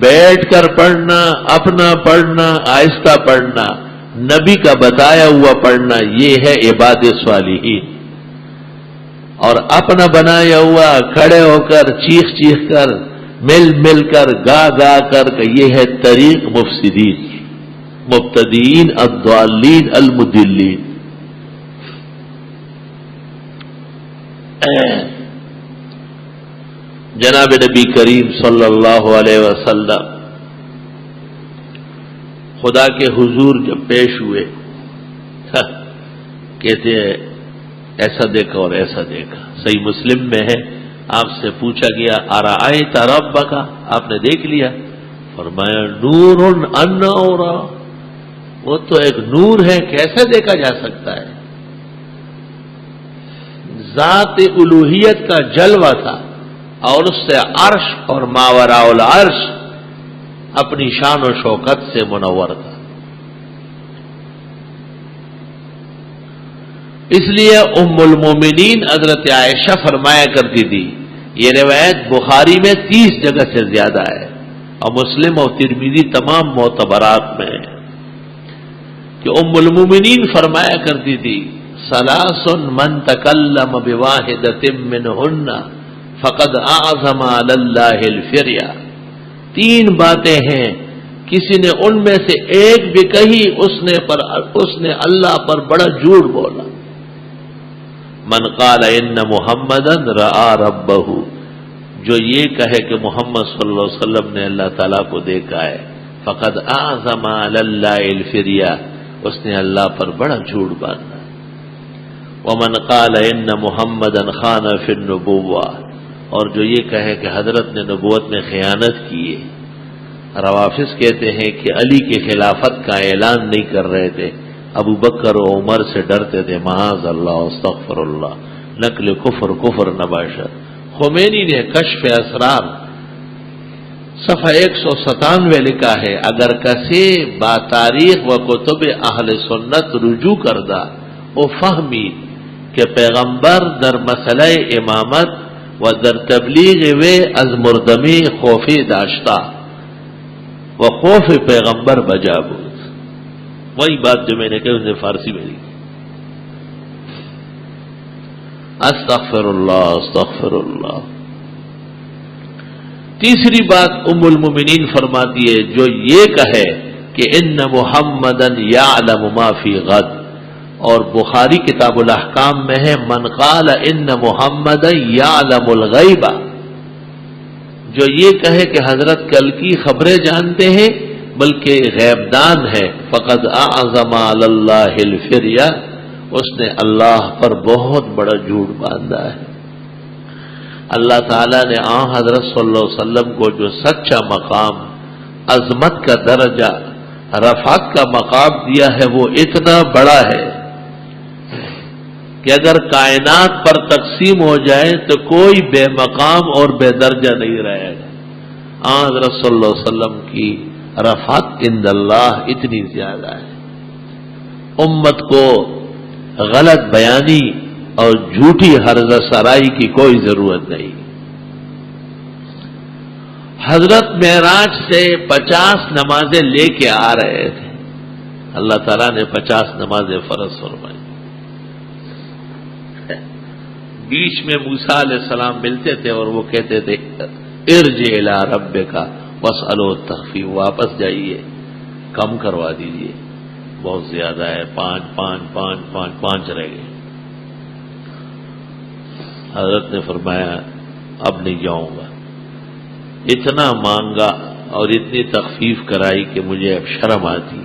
بیٹھ کر پڑھنا، اپنا پڑھنا، آہستہ پڑھنا، نبی کا بتایا ہوا پڑھنا، یہ ہے عباد صالحین۔ اور اپنا بنایا ہوا کھڑے ہو کر، چیخ چیخ کر، مل کر، گا گا کر کہ یہ ہے طریق مفسدین، مبتدئین، الضالین، المضلین۔ جناب نبی کریم صلی اللہ علیہ وسلم خدا کے حضور جب پیش ہوئے، کہتے ہیں ایسا دیکھا اور ایسا دیکھا۔ صحیح مسلم میں ہے، آپ سے پوچھا گیا ارأیت ربک، آپ نے دیکھ لیا؟ فرمایا نور انورا، وہ تو ایک نور ہے، کیسے دیکھا جا سکتا ہے؟ ذات الوہیت کا جلوہ تھا، اور اس سے عرش اور ماوراء العرش اپنی شان و شوکت سے منور تھا۔ اس لیے ام المومنین حضرت عائشہ فرمایا کرتی تھی، یہ روایت بخاری میں 30 جگہ سے زیادہ ہے اور مسلم اور ترمذی تمام معتبرات میں ہے، کہ ام المومنین فرمایا کرتی تھی ثلاث من تکلم بواحدۃ منہن فقد اعظم علی اللہ الفریا، 3 باتیں ہیں، کسی نے ان میں سے ایک بھی کہی اس نے اللہ پر بڑا جھوٹ بولا۔ من قال ان محمدا رأى ربہ، جو یہ کہے کہ محمد صلی اللہ علیہ وسلم نے اللہ تعالیٰ کو دیکھا ہے، فقد اعظم علی اللہ الفریا، اس نے اللہ پر بڑا جھوٹ باندھا۔ ومن قال ان محمدا خان فی النبوہ، اور جو یہ کہے کہ حضرت نے نبوت میں خیانت کی ہے۔ روافظ کہتے ہیں کہ علی کی خلافت کا اعلان نہیں کر رہے تھے، ابو بکر و عمر سے ڈرتے تھے، معاذ اللہ استغفر اللہ، نقل کفر نباشت۔ خمینی نے کشف اسرار صفحہ 197 لکھا ہے، اگر کسی با تاریخ و کتب اہل سنت رجوع کردہ او فہمی کہ پیغمبر در مسئلہ امامت و در تبلیغ وے از مردمی خوفی داشتا و خوف پیغمبر بجا بود۔ وہی بات جو میں نے کہی، اس نے فارسی میں لکھی، استغفر اللہ استغفر اللہ۔ تیسری بات ام المومنین فرماتی ہے، جو یہ کہے کہ ان محمدن یعلم ما فی غد، اور بخاری کتاب الاحکام میں ہے من قال ان محمد یعلم الغیب، جو یہ کہے کہ حضرت کل کی خبریں جانتے ہیں بلکہ غیب دان ہے، فقد اعظم علی اللہ الفریا، اس نے اللہ پر بہت بڑا جھوٹ باندھا ہے۔ اللہ تعالیٰ نے حضرت صلی اللہ علیہ وسلم کو جو سچا مقام، عظمت کا درجہ، رفعت کا مقام دیا ہے، وہ اتنا بڑا ہے کہ اگر کائنات پر تقسیم ہو جائے تو کوئی بے مقام اور بے درجہ نہیں رہے گا۔ حضرت صلی اللہ علیہ وسلم کی رفعت عند اللہ اتنی زیادہ ہے، امت کو غلط بیانی اور جھوٹی حرزہ سرائی کی کوئی ضرورت نہیں۔ حضرت معراج سے 50 نمازیں لے کے آ رہے تھے، اللہ تعالیٰ نے 50 نمازیں فرض فرمائی۔ بیچ میں موسیٰ علیہ السلام ملتے تھے اور وہ کہتے تھے ارجع الی ربک واسألہ التخفیف، واپس جائیے، کم کروا دیجیے، بہت زیادہ ہے، 5 رہ گئے۔ حضرت نے فرمایا اب نہیں جاؤں گا، اتنا مانگا اور اتنی تخفیف کرائی کہ مجھے اب شرم آتی،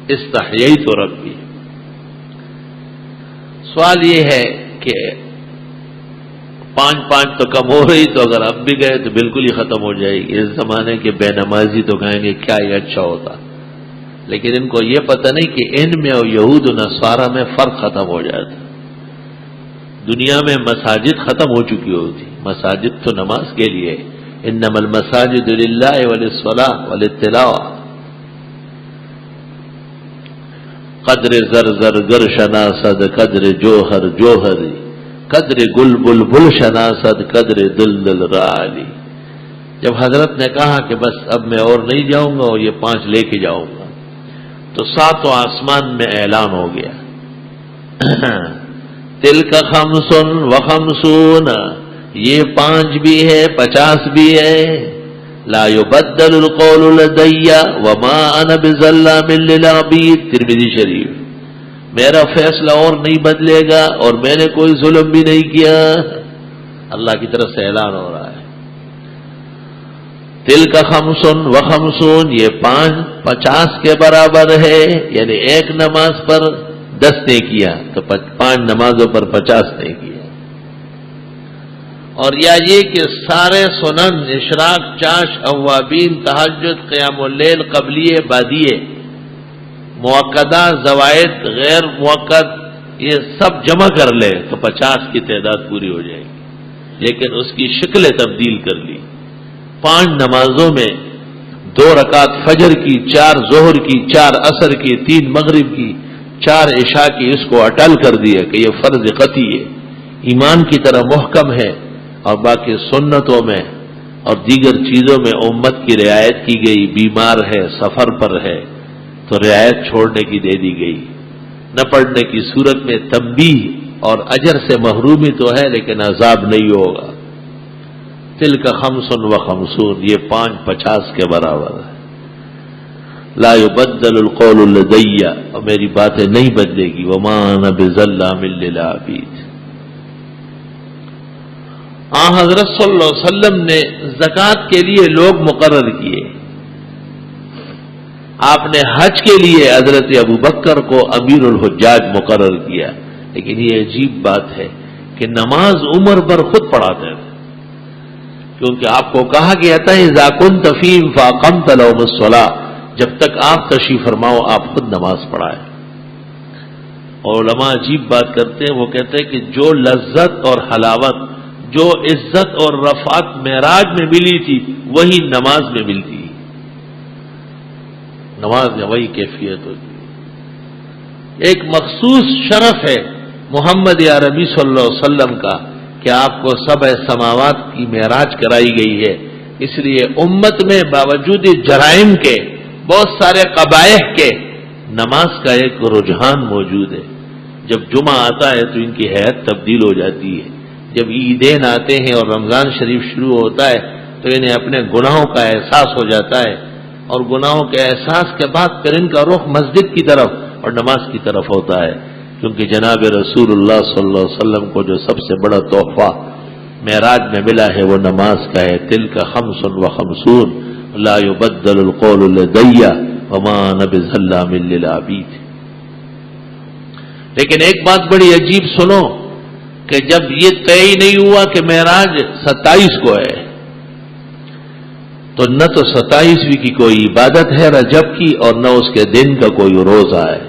استحییت ربی۔ سوال یہ ہے کہ 5 تو کم ہو رہی، تو اگر اب بھی گئے تو بالکل ہی ختم ہو جائے گی۔ اس زمانے کے بے نمازی تو کہیں گے کیا یہ اچھا ہوتا، لیکن ان کو یہ پتہ نہیں کہ ان میں اور یہود و نصارہ میں فرق ختم ہو جاتا۔ دنیا میں مساجد ختم ہو چکی ہوتی، مساجد تو نماز کے لیے، انما المساجد للہ وللصلاۃ وللتلاوۃ۔ قدر زر زر گر شناسد قدر جوہر جوہری، قدر گل بل بل شناسد قدر دل دل رالی۔ جب حضرت نے کہا کہ بس اب میں اور نہیں جاؤں گا اور یہ 5 لے کے جاؤں گا، تو 7 آسمان میں اعلان ہو گیا، تلک خمس و خمسون، یہ 5 بھی ہے 50 بھی ہے، لا يبدل القول لدی وما انا بظلام للعبید، ترمذی شریف، میرا فیصلہ اور نہیں بدلے گا اور میں نے کوئی ظلم بھی نہیں کیا، اللہ کی طرف سے اعلان ہو رہا ہے۔ تلک خمس و خمسون، یہ 50 کے برابر ہے، یعنی ایک نماز پر 10 نے کیا تو 5 نمازوں پر 50 نے کیا، اور یا یہ کہ سارے سنن، اشراق، چاش، اوابین، تہجد، قیام اللیل، قبلیے، بعدیے، مؤکدہ، زوائد، غیر مؤکد، یہ سب جمع کر لے تو 50 کی تعداد پوری ہو جائے گی، لیکن اس کی شکلیں تبدیل کر لی۔ 5 نمازوں میں 2 رکعت فجر کی، 4 ظہر کی، 4 عصر کی، 3 مغرب کی، 4 عشاء کی، اس کو اٹل کر دیا کہ یہ فرض قطعی ہے، ایمان کی طرح محکم ہے، اور باقی سنتوں میں اور دیگر چیزوں میں امت کی رعایت کی گئی، بیمار ہے، سفر پر ہے تو رعایت چھوڑنے کی دے دی گئی، نہ پڑھنے کی صورت میں تنبیہ اور اجر سے محرومی تو ہے لیکن عذاب نہیں ہوگا۔ تلک خمس و خمسون، یہ 5 50 کے برابر ہے، لا يبدل القول لدی، اور میری باتیں نہیں بدلے گی، وما انا بظلام للعبید۔ حضرت صلی اللہ علیہ وسلم نے زکوٰۃ کے لیے لوگ مقرر کیے، آپ نے حج کے لیے حضرت ابو بکر کو امیر الحجاج مقرر کیا، لیکن یہ عجیب بات ہے کہ نماز عمر پر خود پڑھاتے تھے، کیونکہ آپ کو کہا گیا تھا اذا كنت فيهم فاقمت لهم الصلاة، جب تک آپ تشریف فرماؤ آپ خود نماز پڑھائیں۔ اور علماء عجیب بات کرتے ہیں، وہ کہتے ہیں کہ جو لذت اور حلاوت، جو عزت اور رفعت معراج میں ملی تھی وہی نماز میں ملتی، نماز میں وہی کیفیت ہوتی ہے۔ ایک مخصوص شرف ہے محمد عربی صلی اللہ علیہ وسلم کا کہ آپ کو 7 سماوات کی معراج کرائی گئی ہے، اس لیے امت میں باوجود جرائم کے، بہت سارے قبائح کے، نماز کا ایک رجحان موجود ہے۔ جب جمعہ آتا ہے تو ان کی حیت تبدیل ہو جاتی ہے، جب عیدین آتے ہیں اور رمضان شریف شروع ہوتا ہے تو انہیں اپنے گناہوں کا احساس ہو جاتا ہے، اور گناہوں کے احساس کے بعد پھر ان کا رخ مسجد کی طرف اور نماز کی طرف ہوتا ہے، کیونکہ جناب رسول اللہ صلی اللہ علیہ وسلم کو جو سب سے بڑا تحفہ معراج میں ملا ہے وہ نماز کا ہے۔ تلک خمس و خمسون، لا يبدل القول لدی وما انا بظلام للعبید۔ لیکن ایک بات بڑی عجیب سنو کہ جب یہ طے ہی نہیں ہوا کہ معراج 27 کو ہے، تو نہ تو 27ویں کی کوئی عبادت ہے رجب کی اور نہ اس کے دن کا کوئی روزہ ہے۔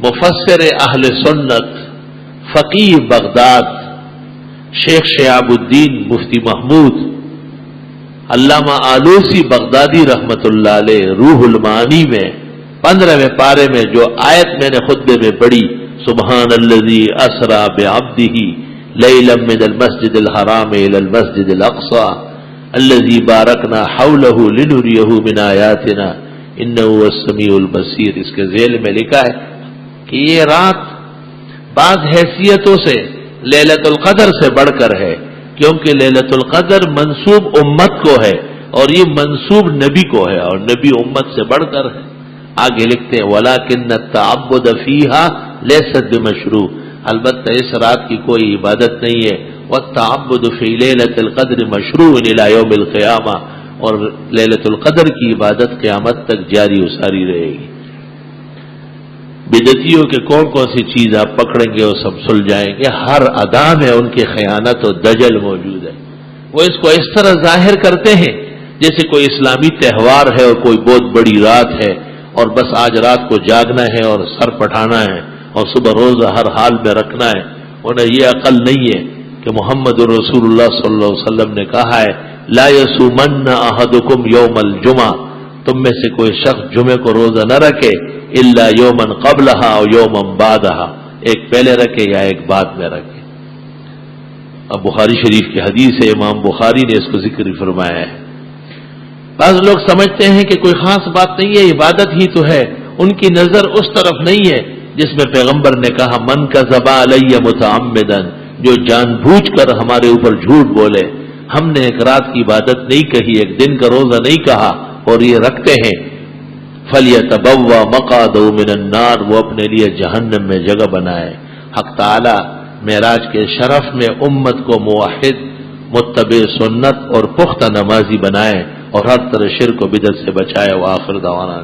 مفسر اہل سنت، فقیہ بغداد، شیخ شہاب الدین مفتی محمود، علامہ آلوسی بغدادی رحمت اللہ علیہ روح المعانی میں 15ویں پارے میں جو آیت میں نے خطبے میں پڑھی، سبحان الذی اسری بعبدہ لیلا من المسجد الحرام الى المسجد الاقصى الذي بارکنا حولہ لنریہ من آیاتنا انہ هو السمیع البصیر، اس کے ذیل میں لکھا ہے کہ یہ رات بعض حیثیتوں سے لیلۃ القدر سے بڑھ کر ہے، کیونکہ لیلۃ القدر منسوب امت کو ہے اور یہ منسوب نبی کو ہے، اور نبی امت سے بڑھ کر ہے۔ آگے لکھتے ہیں وَلَكِنَّ التَّعَبُّدَ فِيهَا لَيْسَتْ بِمَشْرُوع، البتہ اس رات کی کوئی عبادت نہیں ہے، وَالتَّعَبُّدُ فِي لَيْلَةِ الْقَدْرِ مَشْرُوعٌ إِلَى يَوْمِ الْقِيَامَةِ، اور لیلۃ القدر کی عبادت قیامت تک جاری و ساری رہے گی۔ بدعتیوں کے کون کون سی چیز آپ پکڑیں گے وہ سب سل جائیں گے، ہر ادا میں ان کی خیانت و دجل موجود ہے۔ وہ اس کو اس طرح ظاہر کرتے ہیں جیسے کوئی اسلامی تہوار ہے اور کوئی بہت بڑی رات ہے، اور بس آج رات کو جاگنا ہے اور سر پٹھانا ہے اور صبح روزہ ہر حال میں رکھنا ہے۔ انہیں یہ عقل نہیں ہے کہ محمد رسول اللہ صلی اللہ علیہ وسلم نے کہا ہے لا یصومن احدکم یوم الجمعہ، تم میں سے کوئی شخص جمعے کو روزہ نہ رکھے الا یوما قبلها او یوما بعدها، ایک پہلے رکھے یا ایک بعد میں رکھے۔ اب بخاری شریف کی حدیث ہے، امام بخاری نے اس کو ذکر فرمایا ہے۔ بعض لوگ سمجھتے ہیں کہ کوئی خاص بات نہیں ہے، عبادت ہی تو ہے، ان کی نظر اس طرف نہیں ہے جس میں پیغمبر نے کہا من کذب علی متعمدا، جو جان بوجھ کر ہمارے اوپر جھوٹ بولے۔ ہم نے ایک رات کی عبادت نہیں کہی، ایک دن کا روزہ نہیں کہا اور یہ رکھتے ہیں، فَلْيَتَبَوَّأْ مَقْعَدَهُ مِنَ النَّارِ، وہ اپنے لیے جہنم میں جگہ بنائے۔ حق تعالی معراج کے شرف میں امت کو موحد، متبع سنت اور پختہ نمازی بنائے اور ہر طرح شرک و بدعت سے بچائے۔ وآخر دعوانا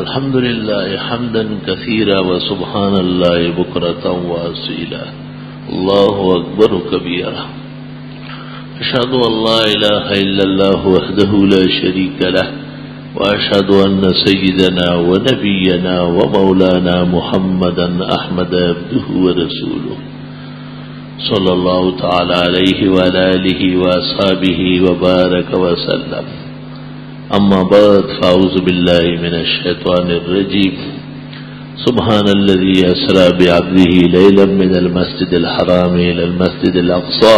الحمد للہ حمدا کثیرا وسبحان اللہ بکرۃ واصیلا، اللہ اکبر کبیرا، اشہد ان لا الہ الا اللہ وحدہ لا شریک لہ، واشہد ان سیدنا ونبینا ومولانا محمدا احمد عبدہ ورسولہ صلی اللہ تعالی علیہ وعلی آلہ واصحابہ وبارک وسلم۔ اما بعد فاعوذ باللہ من الشیطان الرجیم، سبحان الذی اسری بعبدہ لیلا من المسجد الحرام الى المسجد الاقصى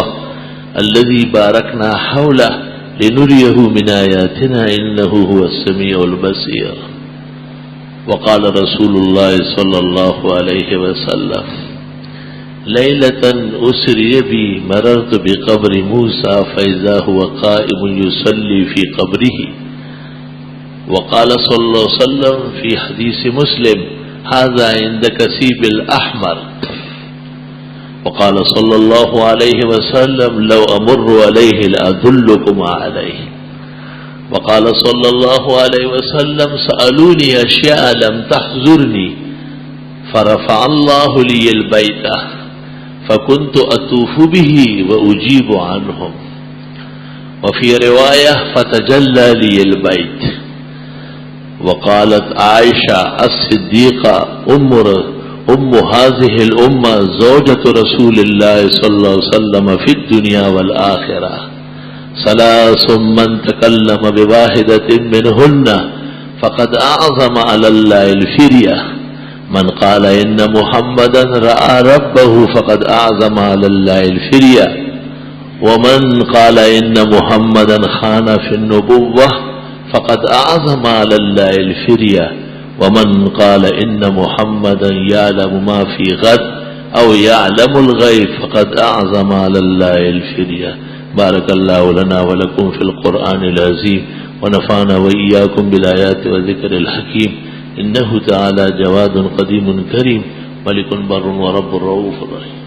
الذي باركنا حوله لنريه من آياتنا إنه هو السميع البصير۔ وقال رسول الله صلى الله عليه وسلم ليلة أسري بي مررت بقبر موسى فإذا هو قائم يصلي في قبره، وقال صلى الله عليه وسلم في حديث مسلم هذا عند كثيب الأحمر، وقال صلى الله عليه وسلم لو أمر عليه لأدلكم عليه، وقال صلى الله عليه وسلم سألوني أشياء لم تحضرني فرفع الله لي البيت فكنت أطوف به وأجيب عنهم، وفي رواية فتجلى لي البيت۔ وقالت عائشة الصديقة أم هذه الأمة زوجة رسول الله صلى الله عليه وسلم في الدنيا والآخرة، ثلاث من تكلم بواحدة منهن فقد أعظم على الله الفرية، من قال إن محمدا رأى ربه فقد أعظم على الله الفرية، ومن قال إن محمدا خان في النبوة فقد أعظم على الله الفرية، ومن قال إن محمدا يعلم ما في غد أو يعلم الغيب فقد أعظم على الله الفرية۔ بارك الله لنا ولكم في القرآن العظيم، ونفعنا وإياكم بالآيات والذكر الحكيم، إنه تعالى جواد قديم كريم، ملك بر ورب رؤوف رحيم۔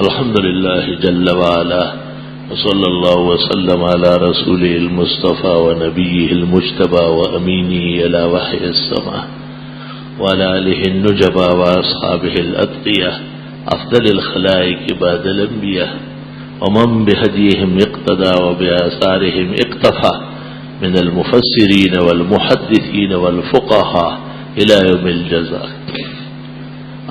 الحمد لله جل وعلا، وصلى الله وسلم على رسوله المصطفى ونبيه المجتبى وأمينه إلى وحي السماء، وعلى آله النجبى وأصحابه الأتقياء، أفضل الخلائق بعد الأنبياء، ومن بهديهم اقتدى وبآثارهم اقتفى من المفسرين والمحدثين والفقهاء إلى يوم الجزاء۔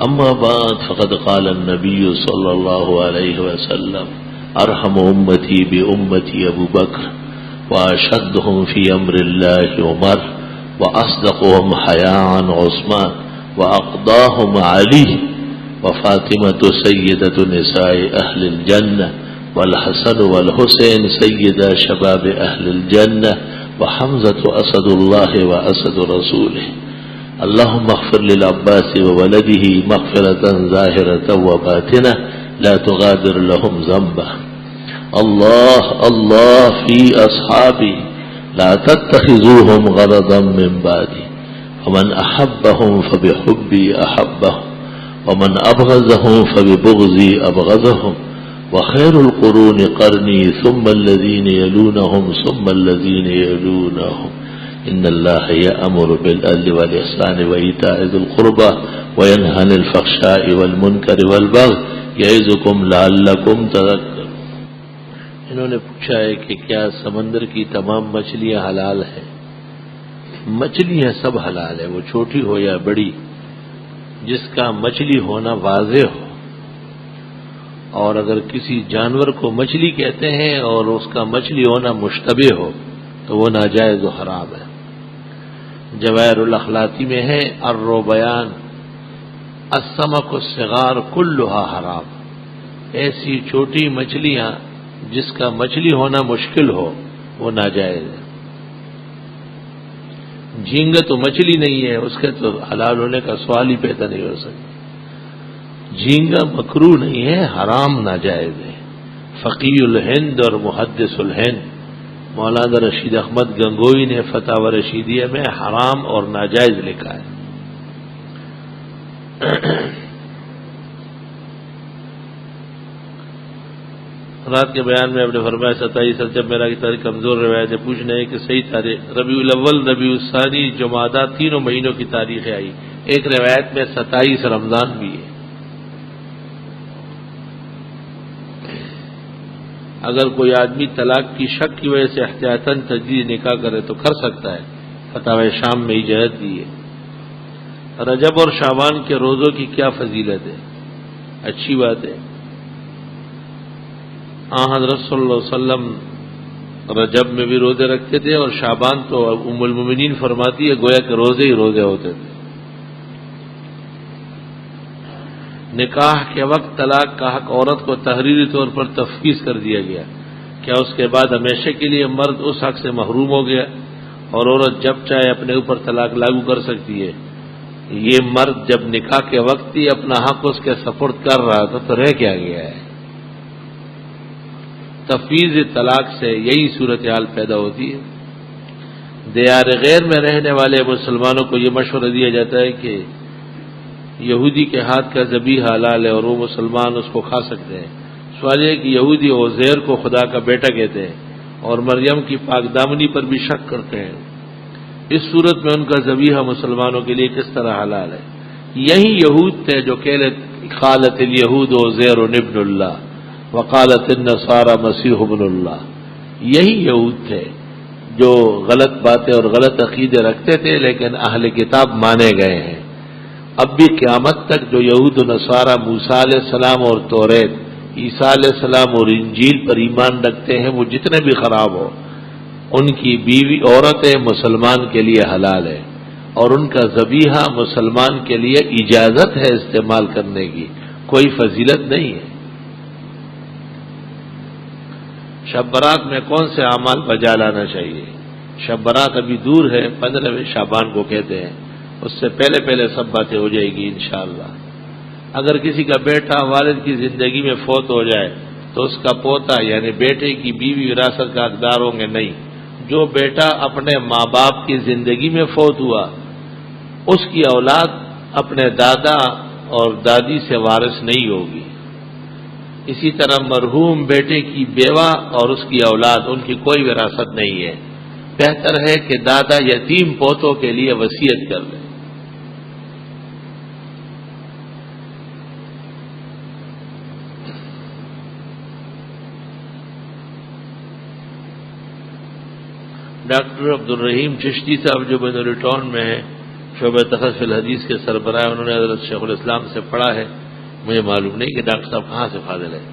أما بعد فقد قال النبي صلى الله عليه وسلم أرحم أمتي بأمتي أبو بكر، وأشدهم في أمر الله عمر، وأصدقهم حياء عثمان، وأقضاهم علي، وفاطمة سيدة نساء أهل الجنة، والحسن والحسين سيدا شباب أهل الجنة، وحمزة أسد الله وأسد رسوله۔ اللهم اغفر للعباس وولده مغفرة ظاهرة وباطنة لا تغادر لهم ذنبا۔ الله الله في أصحابي لا تتخذوهم غرضا من بعدي، ومن أحبهم فبحبي أحبهم، ومن أبغضهم فببغضي أبغضهم، وخير القرون قرني ثم الذين يلونهم ثم الذين يلونهم، إن الله يأمر بالعدل والإحسان وإيتاء ذي القربى وينهى عن الفحشاء والمنكر والبغي يعظكم لعلكم تذكرون۔ انہوں نے پوچھا ہے کہ کیا سمندر کی تمام مچھلیاں حلال ہیں؟ مچھلیاں سب حلال ہے، وہ چھوٹی ہو یا بڑی، جس کا مچھلی ہونا واضح ہو. اور اگر کسی جانور کو مچھلی کہتے ہیں اور اس کا مچھلی ہونا مشتبہ ہو تو وہ ناجائز و حرام ہے. جواہر الاخلاقی میں ہے الروبیان السمک الصغار کلھا حرام. ایسی چھوٹی مچھلیاں جس کا مچھلی ہونا مشکل ہو وہ ناجائز ہے. جھینگا تو مچھلی نہیں ہے، اس کے تو حلال ہونے کا سوال ہی پیدا نہیں ہو سکتا. جھینگا مکروہ نہیں ہے، حرام ناجائز ہے. فقی الہند اور محدث الہند مولانا رشید احمد گنگوئی نے فتاوی رشیدیہ میں حرام اور ناجائز لکھا ہے. رات کے بیان میں آپ نے فرمایا 27 جب میرا کی تاریخ کمزور روایتیں پوچھنا ہے کہ صحیح تاریخ ربیع الاول، ربیع الثانی، جمادہ تینوں مہینوں کی تاریخیں آئی. ایک روایت میں 27 رمضان بھی ہے. اگر کوئی آدمی طلاق کی شک کی وجہ سے احتیاطاً تجدید نکاح کرے تو کر سکتا ہے. فتاوی شام میں اجازت دی ہے. رجب اور شعبان کے روزوں کی کیا فضیلت ہے؟ اچھی بات ہے. حضرت صلی اللہ علیہ وسلم رجب میں بھی روزے رکھتے تھے اور شعبان تو ام المومنین فرماتی ہے گویا کہ روزے ہی روزے ہوتے تھے. نکاح کے وقت طلاق کا حق عورت کو تحریری طور پر تفویض کر دیا گیا. کیا اس کے بعد ہمیشہ کے لیے مرد اس حق سے محروم ہو گیا اور عورت جب چاہے اپنے اوپر طلاق لاگو کر سکتی ہے؟ یہ مرد جب نکاح کے وقت ہی اپنا حق اس کے سپرد کر رہا تھا تو رہ کیا گیا ہے؟ تفویض طلاق سے یہی صورتحال پیدا ہوتی ہے. دیار غیر میں رہنے والے مسلمانوں کو یہ مشورہ دیا جاتا ہے کہ یہودی کے ہاتھ کا ذبیحہ حلال ہے اور وہ مسلمان اس کو کھا سکتے ہیں. سوال یہ کہ یہودی عزیر کو خدا کا بیٹا کہتے ہیں اور مریم کی پاک دامنی پر بھی شک کرتے ہیں. اس صورت میں ان کا ذبیحہ مسلمانوں کے لیے کس طرح حلال ہے؟ یہی یہود تھے جو قالت الیہود عزیر ابن اللہ وقالت النصارى مسیح ابن اللہ. یہی یہود تھے جو غلط باتیں اور غلط عقیدے رکھتے تھے لیکن اہل کتاب مانے گئے ہیں. اب بھی قیامت تک جو یہود و نصارہ موسیٰ علیہ السلام اور توریت، عیسیٰ علیہ السلام اور انجیل پر ایمان رکھتے ہیں وہ جتنے بھی خراب ہو، ان کی بیوی عورتیں مسلمان کے لیے حلال ہے اور ان کا ذبیحہ مسلمان کے لیے اجازت ہے استعمال کرنے کی، کوئی فضیلت نہیں ہے. شب برات میں کون سے اعمال بجا لانا چاہیے؟ شب برات ابھی دور ہے، 15 شعبان کو کہتے ہیں. اس سے پہلے سب باتیں ہو جائے گی انشاءاللہ. اگر کسی کا بیٹا والد کی زندگی میں فوت ہو جائے تو اس کا پوتا یعنی بیٹے کی بیوی وراثت کا حقدار ہوں گے؟ نہیں. جو بیٹا اپنے ماں باپ کی زندگی میں فوت ہوا اس کی اولاد اپنے دادا اور دادی سے وارث نہیں ہوگی. اسی طرح مرحوم بیٹے کی بیوہ اور اس کی اولاد ان کی کوئی وراثت نہیں ہے. بہتر ہے کہ دادا یتیم پوتوں کے لیے وصیت کر لیں. ڈاکٹر عبد الرحیم چشتی صاحب جو بنوری ٹاؤن میں ہیں، شعبہ تخصص الحدیث کے سربراہ، انہوں نے حضرت شیخ الاسلام سے پڑھا ہے. مجھے معلوم نہیں کہ ڈاکٹر صاحب کہاں سے فاضل ہے.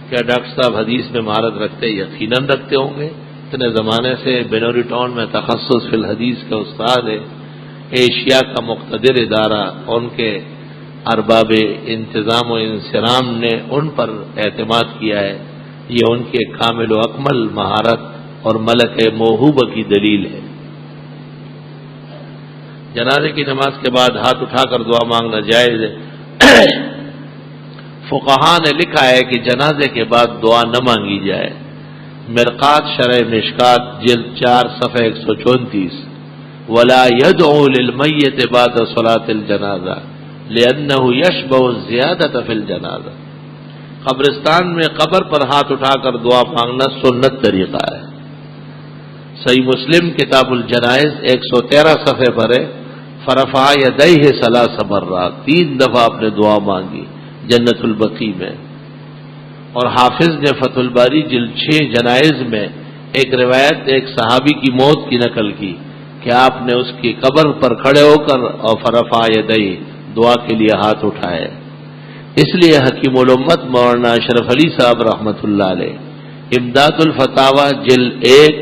کیا ڈاکٹر صاحب حدیث میں مہارت رکھتے؟ یقیناً رکھتے ہوں گے. اتنے زمانے سے بنوری ٹاؤن میں تخصص فی الحدیث کا استاد ہے. ایشیا کا مقتدر ادارہ، ان کے ارباب انتظام و انصرام نے ان پر اعتماد کیا ہے. یہ ان کے کامل و اکمل مہارت اور ملک موہوبہ کی دلیل ہے. جنازے کی نماز کے بعد ہاتھ اٹھا کر دعا مانگنا جائز ہے. فقہاء نے لکھا ہے کہ جنازے کے بعد دعا نہ مانگی جائے. مرقات شرح مشکات جلد 4 صفحہ 134 ولا يدعو للمیت بعد صلاة الجنازہ لأنه يشبه الزیادة فی الجنازہ. قبرستان میں قبر پر ہاتھ اٹھا کر دعا مانگنا سنت طریقہ ہے. صحیح مسلم کتاب الجنائز 113 صفحے پر ہے. فرفع یدیہ 3 مرات، 3 دفعہ اپنے دعا مانگی جنت البقیع میں. اور حافظ نے فتح الباری جلد 6 جنائز میں ایک روایت ایک صحابی کی موت کی نقل کی کہ آپ نے اس کی قبر پر کھڑے ہو کر اور فرفع یدی دعا کے لیے ہاتھ اٹھائے. اس لیے حکیم الامت مولانا اشرف علی صاحب رحمۃ اللہ علیہ امداد الفتاوی جلد 1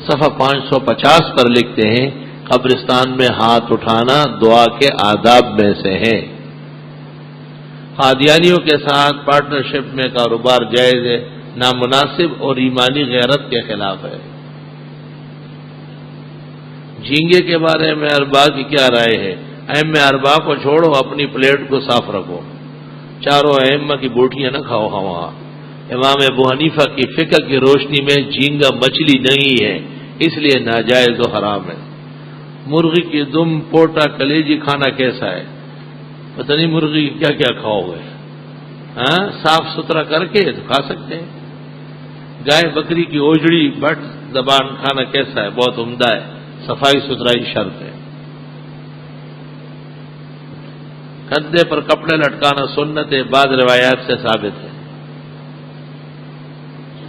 صفحہ 550 پر لکھتے ہیں قبرستان میں ہاتھ اٹھانا دعا کے آداب میں سے ہے. قادیانیوں کے ساتھ پارٹنرشپ میں کاروبار جائز ہے، نامناسب اور ایمانی غیرت کے خلاف ہے. جھینگے کے بارے میں اربا کی کیا رائے ہے؟ ائمہ اربا کو چھوڑو، اپنی پلیٹ کو صاف رکھو. چاروں ائمہ کی بوٹیاں نہ کھاؤ. ہوا امام ابو حنیفہ کی فقہ کی روشنی میں جھینگا مچھلی نہیں ہے، اس لیے ناجائز و حرام ہے. مرغی کی دم، پوٹا، کلیجی کھانا کیسا ہے؟ پتہ نہیں مرغی کیا کیا کھاؤ گے. ہاں، صاف ستھرا کر کے تو کھا سکتے ہیں. گائے بکری کی اوجڑی بٹ زبان کھانا کیسا ہے؟ بہت عمدہ ہے، صفائی ستھرائی شرط ہے. کندھے پر کپڑے لٹکانا سنت ہے، بعض روایات سے ثابت ہے.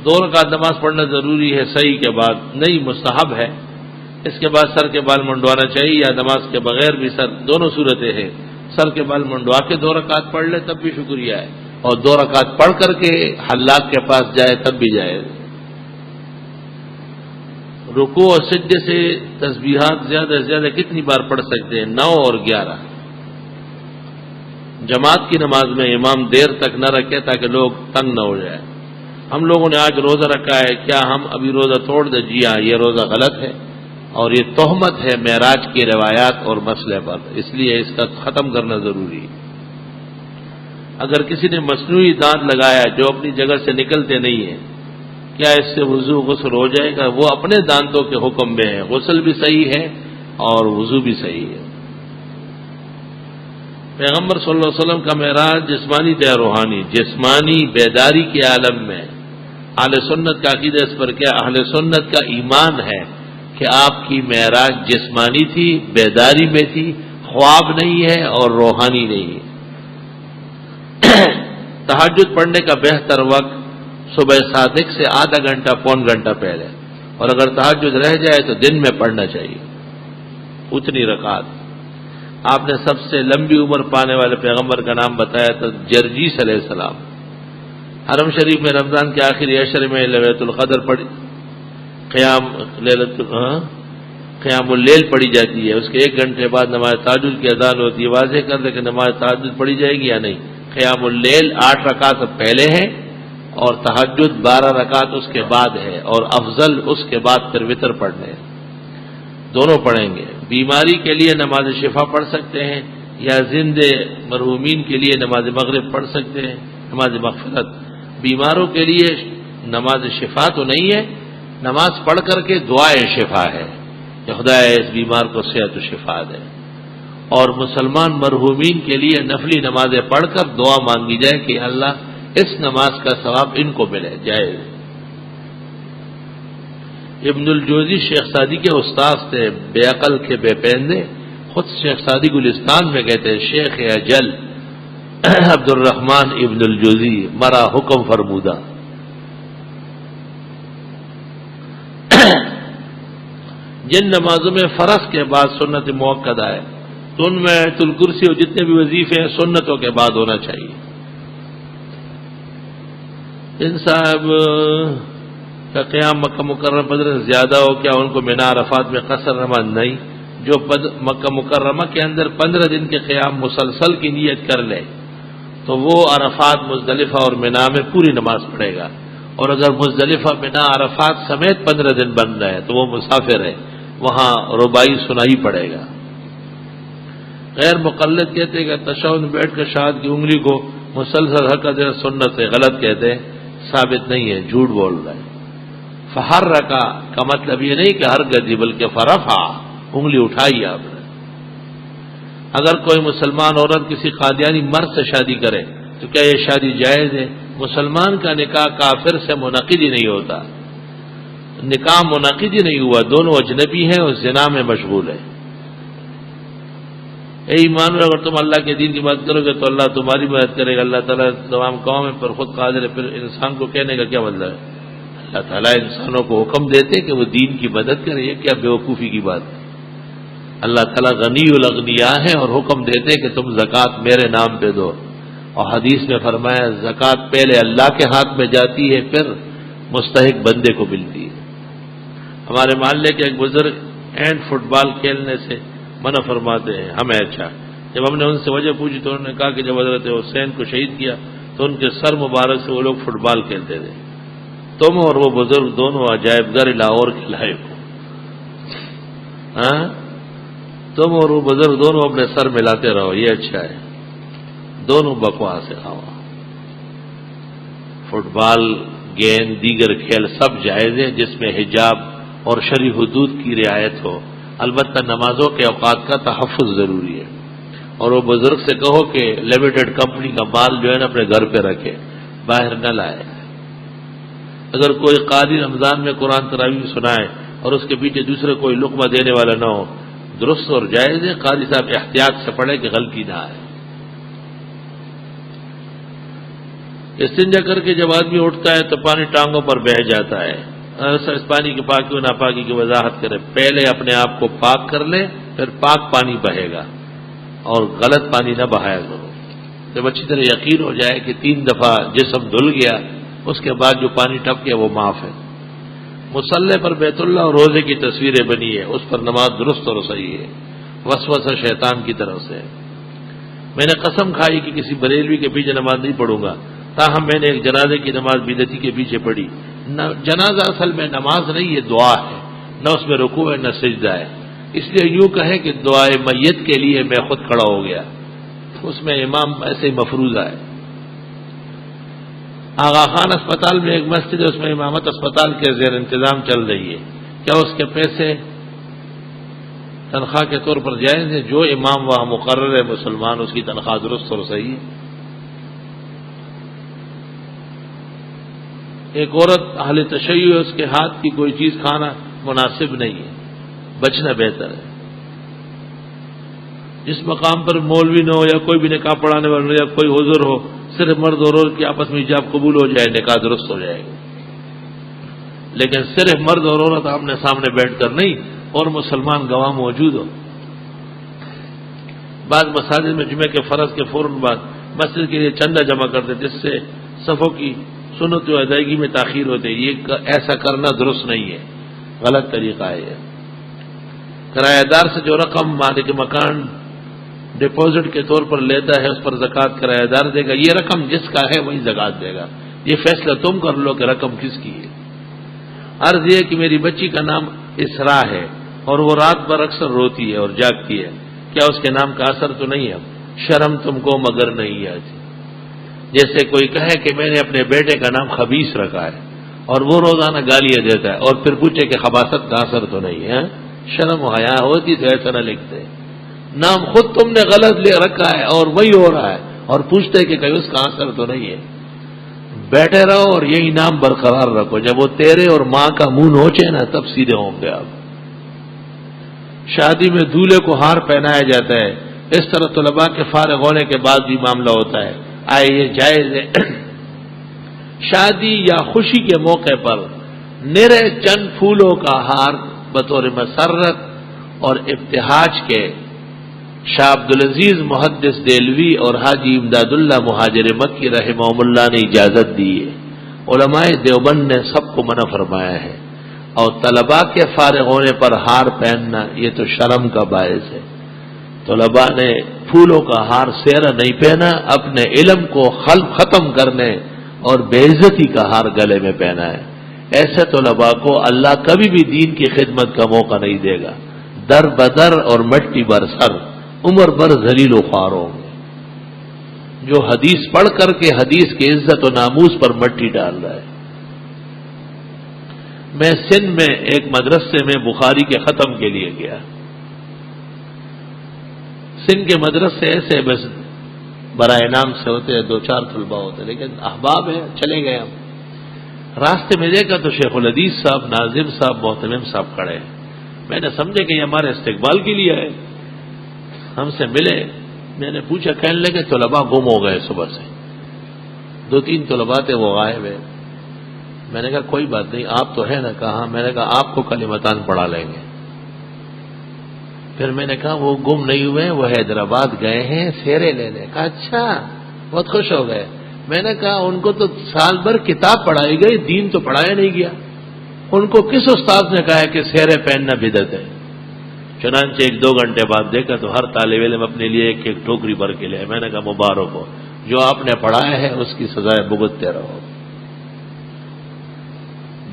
2 رکعت نماز پڑھنا ضروری ہے صحیح کے بعد؟ نہیں، مستحب ہے. اس کے بعد سر کے بال منڈوانا چاہیے، یا نماز کے بغیر بھی سر، دونوں صورتیں ہیں. سر کے بال منڈوا کے 2 رکعت پڑھ لے تب بھی شکریہ ہے، اور 2 رکعت پڑھ کر کے حلاق کے پاس جائے تب بھی جائے. رکوع اور سجدے سے تسبیحات زیادہ سے زیادہ کتنی بار پڑھ سکتے ہیں؟ 9 اور 11. جماعت کی نماز میں امام دیر تک نہ رکھے تاکہ لوگ تنگ نہ ہو جائے. ہم لوگوں نے آج روزہ رکھا ہے، کیا ہم ابھی روزہ توڑ دیں؟ جی ہاں، یہ روزہ غلط ہے اور یہ تہمت ہے معراج کی روایات اور مسئلے پر، اس لیے اس کا ختم کرنا ضروری ہے. اگر کسی نے مصنوعی دانت لگایا جو اپنی جگہ سے نکلتے نہیں ہیں، کیا اس سے وضو غسل ہو جائے گا؟ وہ اپنے دانتوں کے حکم میں ہے، غسل بھی صحیح ہے اور وضو بھی صحیح ہے. پیغمبر صلی اللہ علیہ وسلم کا معراج جسمانی تھا روحانی؟ جسمانی بیداری کے عالم میں. اہل سنت کا عقیدہ اس پر کیا؟ اہل سنت کا ایمان ہے کہ آپ کی معراج جسمانی تھی، بیداری میں تھی، خواب نہیں ہے اور روحانی نہیں ہے. تہجد پڑھنے کا بہتر وقت صبح صادق سے آدھا گھنٹہ پون گھنٹہ پہلے، اور اگر تہجد رہ جائے تو دن میں پڑھنا چاہیے اتنی رکعات. آپ نے سب سے لمبی عمر پانے والے پیغمبر کا نام بتایا تھا، جرجیس علیہ السلام. حرم شریف میں رمضان کے آخری عشر میں لیلۃ القدر پڑھی، قیام اللیل پڑھی جاتی ہے. اس کے 1 گھنٹے بعد نماز تہجد کی اذان ہوتی ہے. واضح کر دے کہ نماز تہجد پڑھی جائے گی یا نہیں. قیام اللیل 8 رکعت پہلے ہے اور تہجد 12 رکعت اس کے بعد ہے، اور افضل اس کے بعد پھر وتر پڑھنے ہیں. دونوں پڑھیں گے. بیماری کے لیے نماز شفا پڑھ سکتے ہیں، یا زندے مرحومین کے لیے نماز مغرب پڑھ سکتے ہیں، نماز مغفرت. بیماروں کے لیے نماز شفا تو نہیں ہے، نماز پڑھ کر کے دعائے شفا ہے کہ خدا اس بیمار کو صحت و شفا دے. اور مسلمان مرحومین کے لیے نفلی نمازیں پڑھ کر دعا مانگی جائے کہ اللہ اس نماز کا ثواب ان کو ملے. جائز. ابن الجوزی شیخ سعدی کے استاد تھے، بے عقل کے بے پیندے. خود شیخ سعدی گلستان میں گئے تھے. شیخ اجل عبد الرحمن ابن الجوزی مرا حکم فرمودہ. جن نمازوں میں فرض کے بعد سنت موقدہ ہے تو ان میں آیت الکرسی اور جتنے بھی وظیفے ہیں سنتوں کے بعد ہونا چاہیے. ان صاحب کا قیام مکہ مکرمہ 15 سے زیادہ ہو، کیا ان کو مینا عرفات میں قصر نماز نہیں؟ جو مکہ مکرمہ کے اندر 15 دن کے قیام مسلسل کی نیت کر لے تو وہ عرفات مزدلفہ اور مینا میں پوری نماز پڑھے گا. اور اگر مزدلفہ مینا عرفات سمیت 15 دن بن رہے تو وہ مسافر ہے، وہاں رباعی سنائی پڑے گا. غیر مقلد کہتے ہیں کہ تشہد میں بیٹھ کر شہادت کی انگلی کو مسلسل حرکت سنت سے غلط کہتے ہیں، ثابت نہیں ہے، جھوٹ بول رہے ہیں. فحرکا کا مطلب یہ نہیں کہ حرکت دی، بلکہ فرفع، انگلی اٹھائی آپ نے. اگر کوئی مسلمان عورت کسی قادیانی مرد سے شادی کرے تو کیا یہ شادی جائز ہے؟ مسلمان کا نکاح کافر سے منعقد ہی نہیں ہوتا. نکاح منعقد ہی نہیں ہوا، دونوں اجنبی ہیں اور زنا میں مشغول ہے. اے ایمان اگر تم اللہ کے دین کی بات کرو گے تو اللہ تمہاری مدد کرے گا. اللہ تعالیٰ تمام قوم پر خود قادر ہے. پھر انسان کو کہنے کا کیا مطلب ہے؟ اللہ تعالیٰ انسانوں کو حکم دیتے کہ وہ دین کی مدد کرے. یہ کیا بیوقوفی کی بات ہے؟ اللہ تعالیٰ غنی الاغنیاء ہے اور حکم دیتے کہ تم زکوٰۃ میرے نام پہ دو. اور حدیث میں فرمایا زکوٰۃ پہلے اللہ کے ہاتھ میں جاتی ہے پھر مستحق بندے کو ملتی ہے. ہمارے محلے کے ایک بزرگ اینڈ فٹ بال کھیلنے سے منع فرماتے ہیں ہمیں. اچھا جب ہم نے ان سے وجہ پوچھی تو انہوں نے کہا کہ جب حضرت حسین کو شہید کیا تو ان کے سر مبارک سے وہ لوگ فٹ بال کھیلتے تھے. تم اور وہ بزرگ دونوں عجائب گھر لاہور کے لائق ہو. تم اور وہ بزرگ دونوں اپنے سر ملاتے رہو, یہ اچھا ہے. دونوں بکواس ہے. فٹ بال, گیند, دیگر کھیل سب جائز ہے جس میں حجاب اور شرعی حدود کی رعایت ہو. البتہ نمازوں کے اوقات کا تحفظ ضروری ہے. اور وہ بزرگ سے کہو کہ لمیٹڈ کمپنی کا مال جو ہے نا اپنے گھر پہ رکھے, باہر نہ لائے. اگر کوئی قاری رمضان میں قرآن تراویح سنائے اور اس کے پیچھے دوسرے کوئی لقمہ دینے والا نہ ہو, درست اور جائز ہے. قاری صاحب احتیاط سے پڑھے کہ غلطی نہ آئے. استنجا کر کے جب آدمی اٹھتا ہے تو پانی ٹانگوں پر بہہ جاتا ہے. اس پانی کی پاکی و ناپاکی کی وضاحت کرے. پہلے اپنے آپ کو پاک کر لے, پھر پاک پانی بہے گا, اور غلط پانی نہ بہایا کرو. جب اچھی طرح یقین ہو جائے کہ 3 دفعہ جسم دھل گیا, اس کے بعد جو پانی ٹپ گیا وہ معاف ہے. مصلی پر بیت اللہ اور روزے کی تصویریں بنی ہے, اس پر نماز درست اور صحیح ہے. وسوسہ شیطان کی طرف سے. میں نے قسم کھائی کہ کسی بریلوی کے پیچھے نماز نہیں پڑھوں گا. تاہم میں نے ایک جنازے کی نماز بدعتی کے پیچھے پڑھی. جنازہ اصل میں نماز نہیں, یہ دعا ہے. نہ اس میں رکوع ہے نہ سجدہ ہے. اس لیے یوں کہیں کہ دعائے میت کے لیے میں خود کھڑا ہو گیا. اس میں امام ایسے ہی مفروضہ ہے. آغا خان اسپتال میں ایک مسجد ہے, اس میں امامت اسپتال کے زیر انتظام چل رہی ہے. کیا اس کے پیسے تنخواہ کے طور پر جائز ہے؟ جو امام وہاں مقرر ہے مسلمان, اس کی تنخواہ درست اور صحیح ہے. ایک عورت اہل تشیع, اس کے ہاتھ کی کوئی چیز کھانا مناسب نہیں ہے, بچنا بہتر ہے. جس مقام پر مولوی نہ ہو یا کوئی بھی نکاح پڑھانے والا ہو یا کوئی حضور ہو, صرف مرد اور عورت کی آپس میں حجاب قبول ہو جائے, نکاح درست ہو جائے گا. لیکن صرف مرد اور عورت آمنے سامنے بیٹھ کر نہیں, اور مسلمان گواہ موجود ہو. بعض مساجد میں جمعے کے فرض کے فوراً بعد مسجد کے لیے چندہ جمع کرتے, جس سے صفوں کی سنت و ادائیگی میں تاخیر ہوتے. یہ ایسا کرنا درست نہیں ہے, غلط طریقہ ہے. یہ کرایہ دار سے جو رقم مالک مکان ڈپازٹ کے طور پر لیتا ہے, اس پر زکوٰۃ کرایہ دار دے گا. یہ رقم جس کا ہے وہی زکوٰۃ دے گا. یہ فیصلہ تم کر لو کہ رقم کس کی ہے. عرض یہ کہ میری بچی کا نام اسرا ہے اور وہ رات بھر اکثر روتی ہے اور جاگتی ہے. کیا اس کے نام کا اثر تو نہیں ہے؟ شرم تم کو مگر نہیں آتی. جیسے کوئی کہے کہ میں نے اپنے بیٹے کا نام خبیث رکھا ہے اور وہ روزانہ گالیاں دیتا ہے, اور پھر پوچھے کہ خباثت کا اثر تو نہیں ہے. شرم و حیا ہوتی تو ایسا نہ لکھتے. نام خود تم نے غلط لے رکھا ہے اور وہی ہو رہا ہے, اور پوچھتے کہ کہیں اس کا اثر تو نہیں ہے. بیٹھے رہو اور یہی نام برقرار رکھو. جب وہ تیرے اور ماں کا منہ نوچے نا تب سیدھے ہوں گے آپ. شادی میں دولہے کو ہار پہنایا جاتا ہے. اس طرح طلباء کے فارغ ہونے کے بعد بھی معاملہ ہوتا ہے. آئے یہ جائز ہے؟ شادی یا خوشی کے موقع پر نرے چند پھولوں کا ہار بطور مسرت اور ابتہاج کے شاہ عبدالعزیز محدث دہلوی اور حاجی امداد اللہ مہاجر مکی رحمہم اللہ نے اجازت دی ہے. علماء دیوبند نے سب کو منع فرمایا ہے. اور طلباء کے فارغ ہونے پر ہار پہننا یہ تو شرم کا باعث ہے. طلباء نے پھولوں کا ہار سیرا نہیں پہنا, اپنے علم کو ختم کرنے اور بے عزتی کا ہار گلے میں پہنا ہے. ایسے طلباء کو اللہ کبھی بھی دین کی خدمت کا موقع نہیں دے گا. در بدر اور مٹی بر سر عمر بھر ذلیل و خوار ہوں گے. جو حدیث پڑھ کر کے حدیث کی عزت و ناموس پر مٹی ڈال رہا ہے. میں سندھ میں ایک مدرسے میں بخاری کے ختم کے لیے گیا. سندھ کے مدرسے ایسے بس برائے نام سے ہوتے ہیں, 2-4 طلباء ہوتے ہیں, لیکن احباب ہیں. چلے گئے ہم. راستے میں دیکھا تو شیخ الحدیث صاحب, ناظم صاحب, محتمم صاحب کھڑے ہیں. میں نے سمجھے کہ یہ ہمارے استقبال کے لیے ہے. ہم سے ملے. میں نے پوچھا, کہنے لگے طلباء گم ہو گئے صبح سے, 2-3 طلباء تھے وہ غائب ہیں. میں نے کہا کوئی بات نہیں, آپ تو ہے نا. کہا. میں نے کہا آپ کو کلمتان پڑھا لیں گے. پھر میں نے کہا وہ گم نہیں ہوئے, وہ حیدرآباد گئے ہیں سیرے لینے. کہا اچھا, بہت خوش ہو گئے. میں نے کہا ان کو تو سال بھر کتاب پڑھائی گئی, دین تو پڑھایا نہیں گیا. ان کو کس استاد نے کہا ہے کہ سیرے پہننا بدعت ہے؟ چنانچہ 1-2 گھنٹے بعد دیکھا تو ہر طالب علم اپنے لیے ایک ٹوکری بھر کے لے. میں نے کہا مبارک ہو, جو آپ نے پڑھایا ہے اس کی سزائے بھگتتے رہو.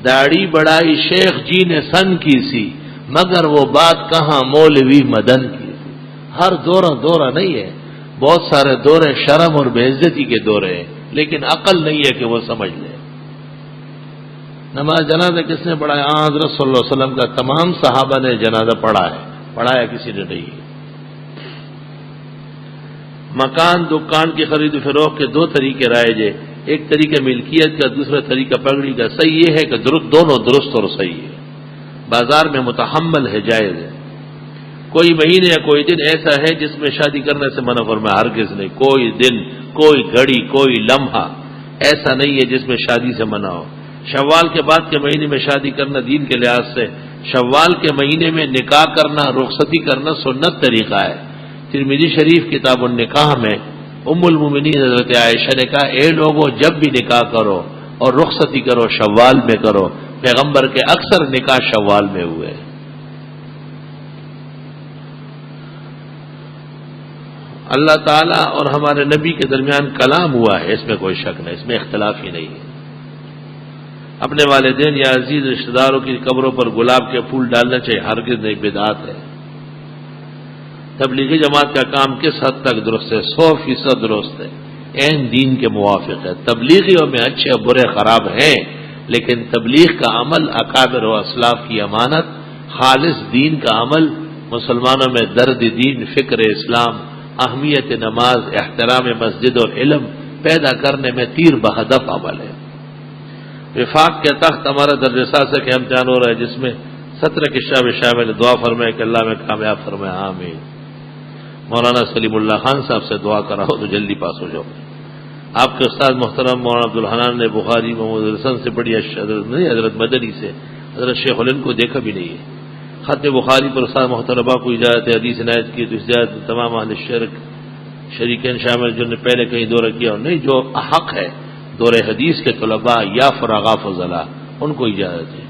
داڑھی بڑھائی شیخ جی نے سن کی سی, مگر وہ بات کہاں مولوی مدن کی. ہر دورہ نہیں ہے, بہت سارے دورے شرم اور بے عزتی کے دورے ہیں, لیکن عقل نہیں ہے کہ وہ سمجھ لے. نماز جنازہ کس نے پڑھایا؟ حضرت صلی اللہ علیہ وسلم کا تمام صحابہ نے جنازہ پڑھا ہے, پڑھایا کسی نے نہیں. مکان دکان کی خرید و فروخت کے 2 طریقے رائج ہے, ایک طریقہ ملکیت کا, دوسرا طریقہ پگڑی کا. صحیح یہ ہے کہ دونوں درست اور صحیح ہے. بازار میں متحمل ہے, جائز ہے. کوئی مہینے یا کوئی دن ایسا ہے جس میں شادی کرنے سے منع فرمایا؟ ہرگز نہیں. کوئی دن, کوئی گھڑی, کوئی لمحہ ایسا نہیں ہے جس میں شادی سے منع ہو. شوال کے بعد کے مہینے میں شادی کرنا دین کے لحاظ سے, شوال کے مہینے میں نکاح کرنا, رخصتی کرنا سنت طریقہ ہے. ترمذی شریف کتاب النکاح میں ام المومنین حضرت عائشہ نے کہا, اے لوگوں جب بھی نکاح کرو اور رخصتی کرو شوال میں کرو. پیغمبر کے اکثر نکاح شوال میں ہوئے. اللہ تعالیٰ اور ہمارے نبی کے درمیان کلام ہوا ہے, اس میں کوئی شک نہیں, اس میں اختلاف ہی نہیں ہے. اپنے والدین یا عزیز رشتہ داروں کی قبروں پر گلاب کے پھول ڈالنا چاہیے؟ ہرگز نہیں, بدعت ہے. تبلیغی جماعت کا کام کس حد تک درست ہے؟ 100% درست ہے, عین دین کے موافق ہے. تبلیغیوں میں اچھے اور برے خراب ہیں, لیکن تبلیغ کا عمل اکابر و اسلاف کی امانت, خالص دین کا عمل, مسلمانوں میں درد دین, فکر اسلام, اہمیت نماز, احترام مسجد اور علم پیدا کرنے میں تیر بہدف عمل ہے. وفاق کے تخت ہمارا درجہ سازہ کا امتحان ہو رہا ہے, جس میں 17 قصہ میں شامل. دعا فرمائے کہ اللہ میں کامیاب فرمائے, آمین. مولانا سلیم اللہ خان صاحب سے دعا کراؤ تو جلدی پاس ہو جاؤ. آپ کے استاد محترم مولانا عبدالحنان نے بخاری محمد الحسن سے پڑھی, حضرت مدنی سے حضرت شیخ الہند کو دیکھا بھی نہیں ہے. ختم بخاری پر استاد محترمہ کو اجازت حدیث عنایت کی, تو اس اجازت میں تمام اہل شرک شریکین شامل جنہوں نے پہلے کہیں دورہ کیا اور نہیں, جو حق ہے دور حدیث کے طلباء یا فراغا فضلہ, ان کو اجازت ہے.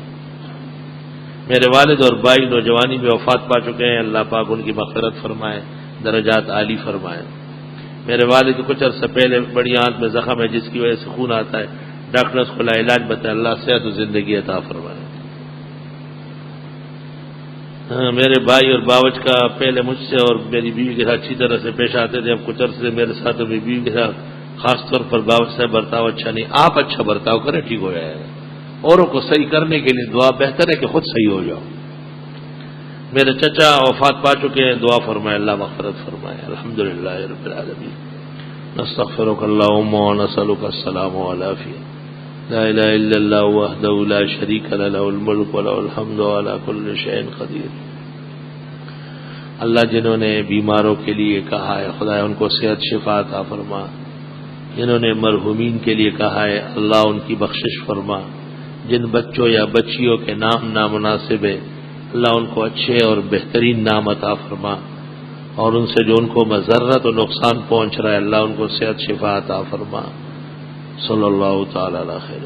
میرے والد اور بھائی نوجوانی میں وفات پا چکے ہیں, اللہ پاک ان کی مغفرت فرمائے, درجات عالی فرمائے. میرے والد کو کچھ عرصہ پہلے بڑی آنکھ میں زخم ہے جس کی وجہ سے خون آتا ہے, ڈاکٹر اس کو علاج بتائے, اللہ صحت و زندگی عطا فرمائے. میرے بھائی اور باوج کا پہلے مجھ سے اور میری بیوی کے ساتھ اچھی طرح سے پیش آتے تھے, اب کچھ عرصے میرے ساتھ اور میری بیوی کے ساتھ خاص طور پر باوج سے برتاؤ اچھا نہیں. آپ اچھا برتاؤ کریں, ٹھیک ہو جائے گا. اوروں کو صحیح کرنے کے لیے دعا بہتر ہے کہ خود صحیح ہو جاؤ. میرے چچا وفات پا چکے ہیں, دعا فرمائے اللہ مغفرت فرمائے. الحمدللہ رب العالمین. نستغفرک اللہم ونسألک السلام والعافیہ. لا الہ الا اللہ وحدہ لا شریک لہ, لہ الملک ولہ الحمد وعلی کل شیء قدیر. اللہ جنہوں نے بیماروں کے لیے کہا ہے خدا ان کو صحت شفا عطا فرما, جنہوں نے مرحومین کے لیے کہا ہے اللہ ان کی بخشش فرما, جن بچوں یا بچیوں کے نام نامناسب ہے اللہ ان کو اچھے اور بہترین نام عطا فرما, اور ان سے جو ان کو مضرت و نقصان پہنچ رہا ہے اللہ ان کو صحت شفا عطا فرما. صلی اللہ تعالی علیہ خیر.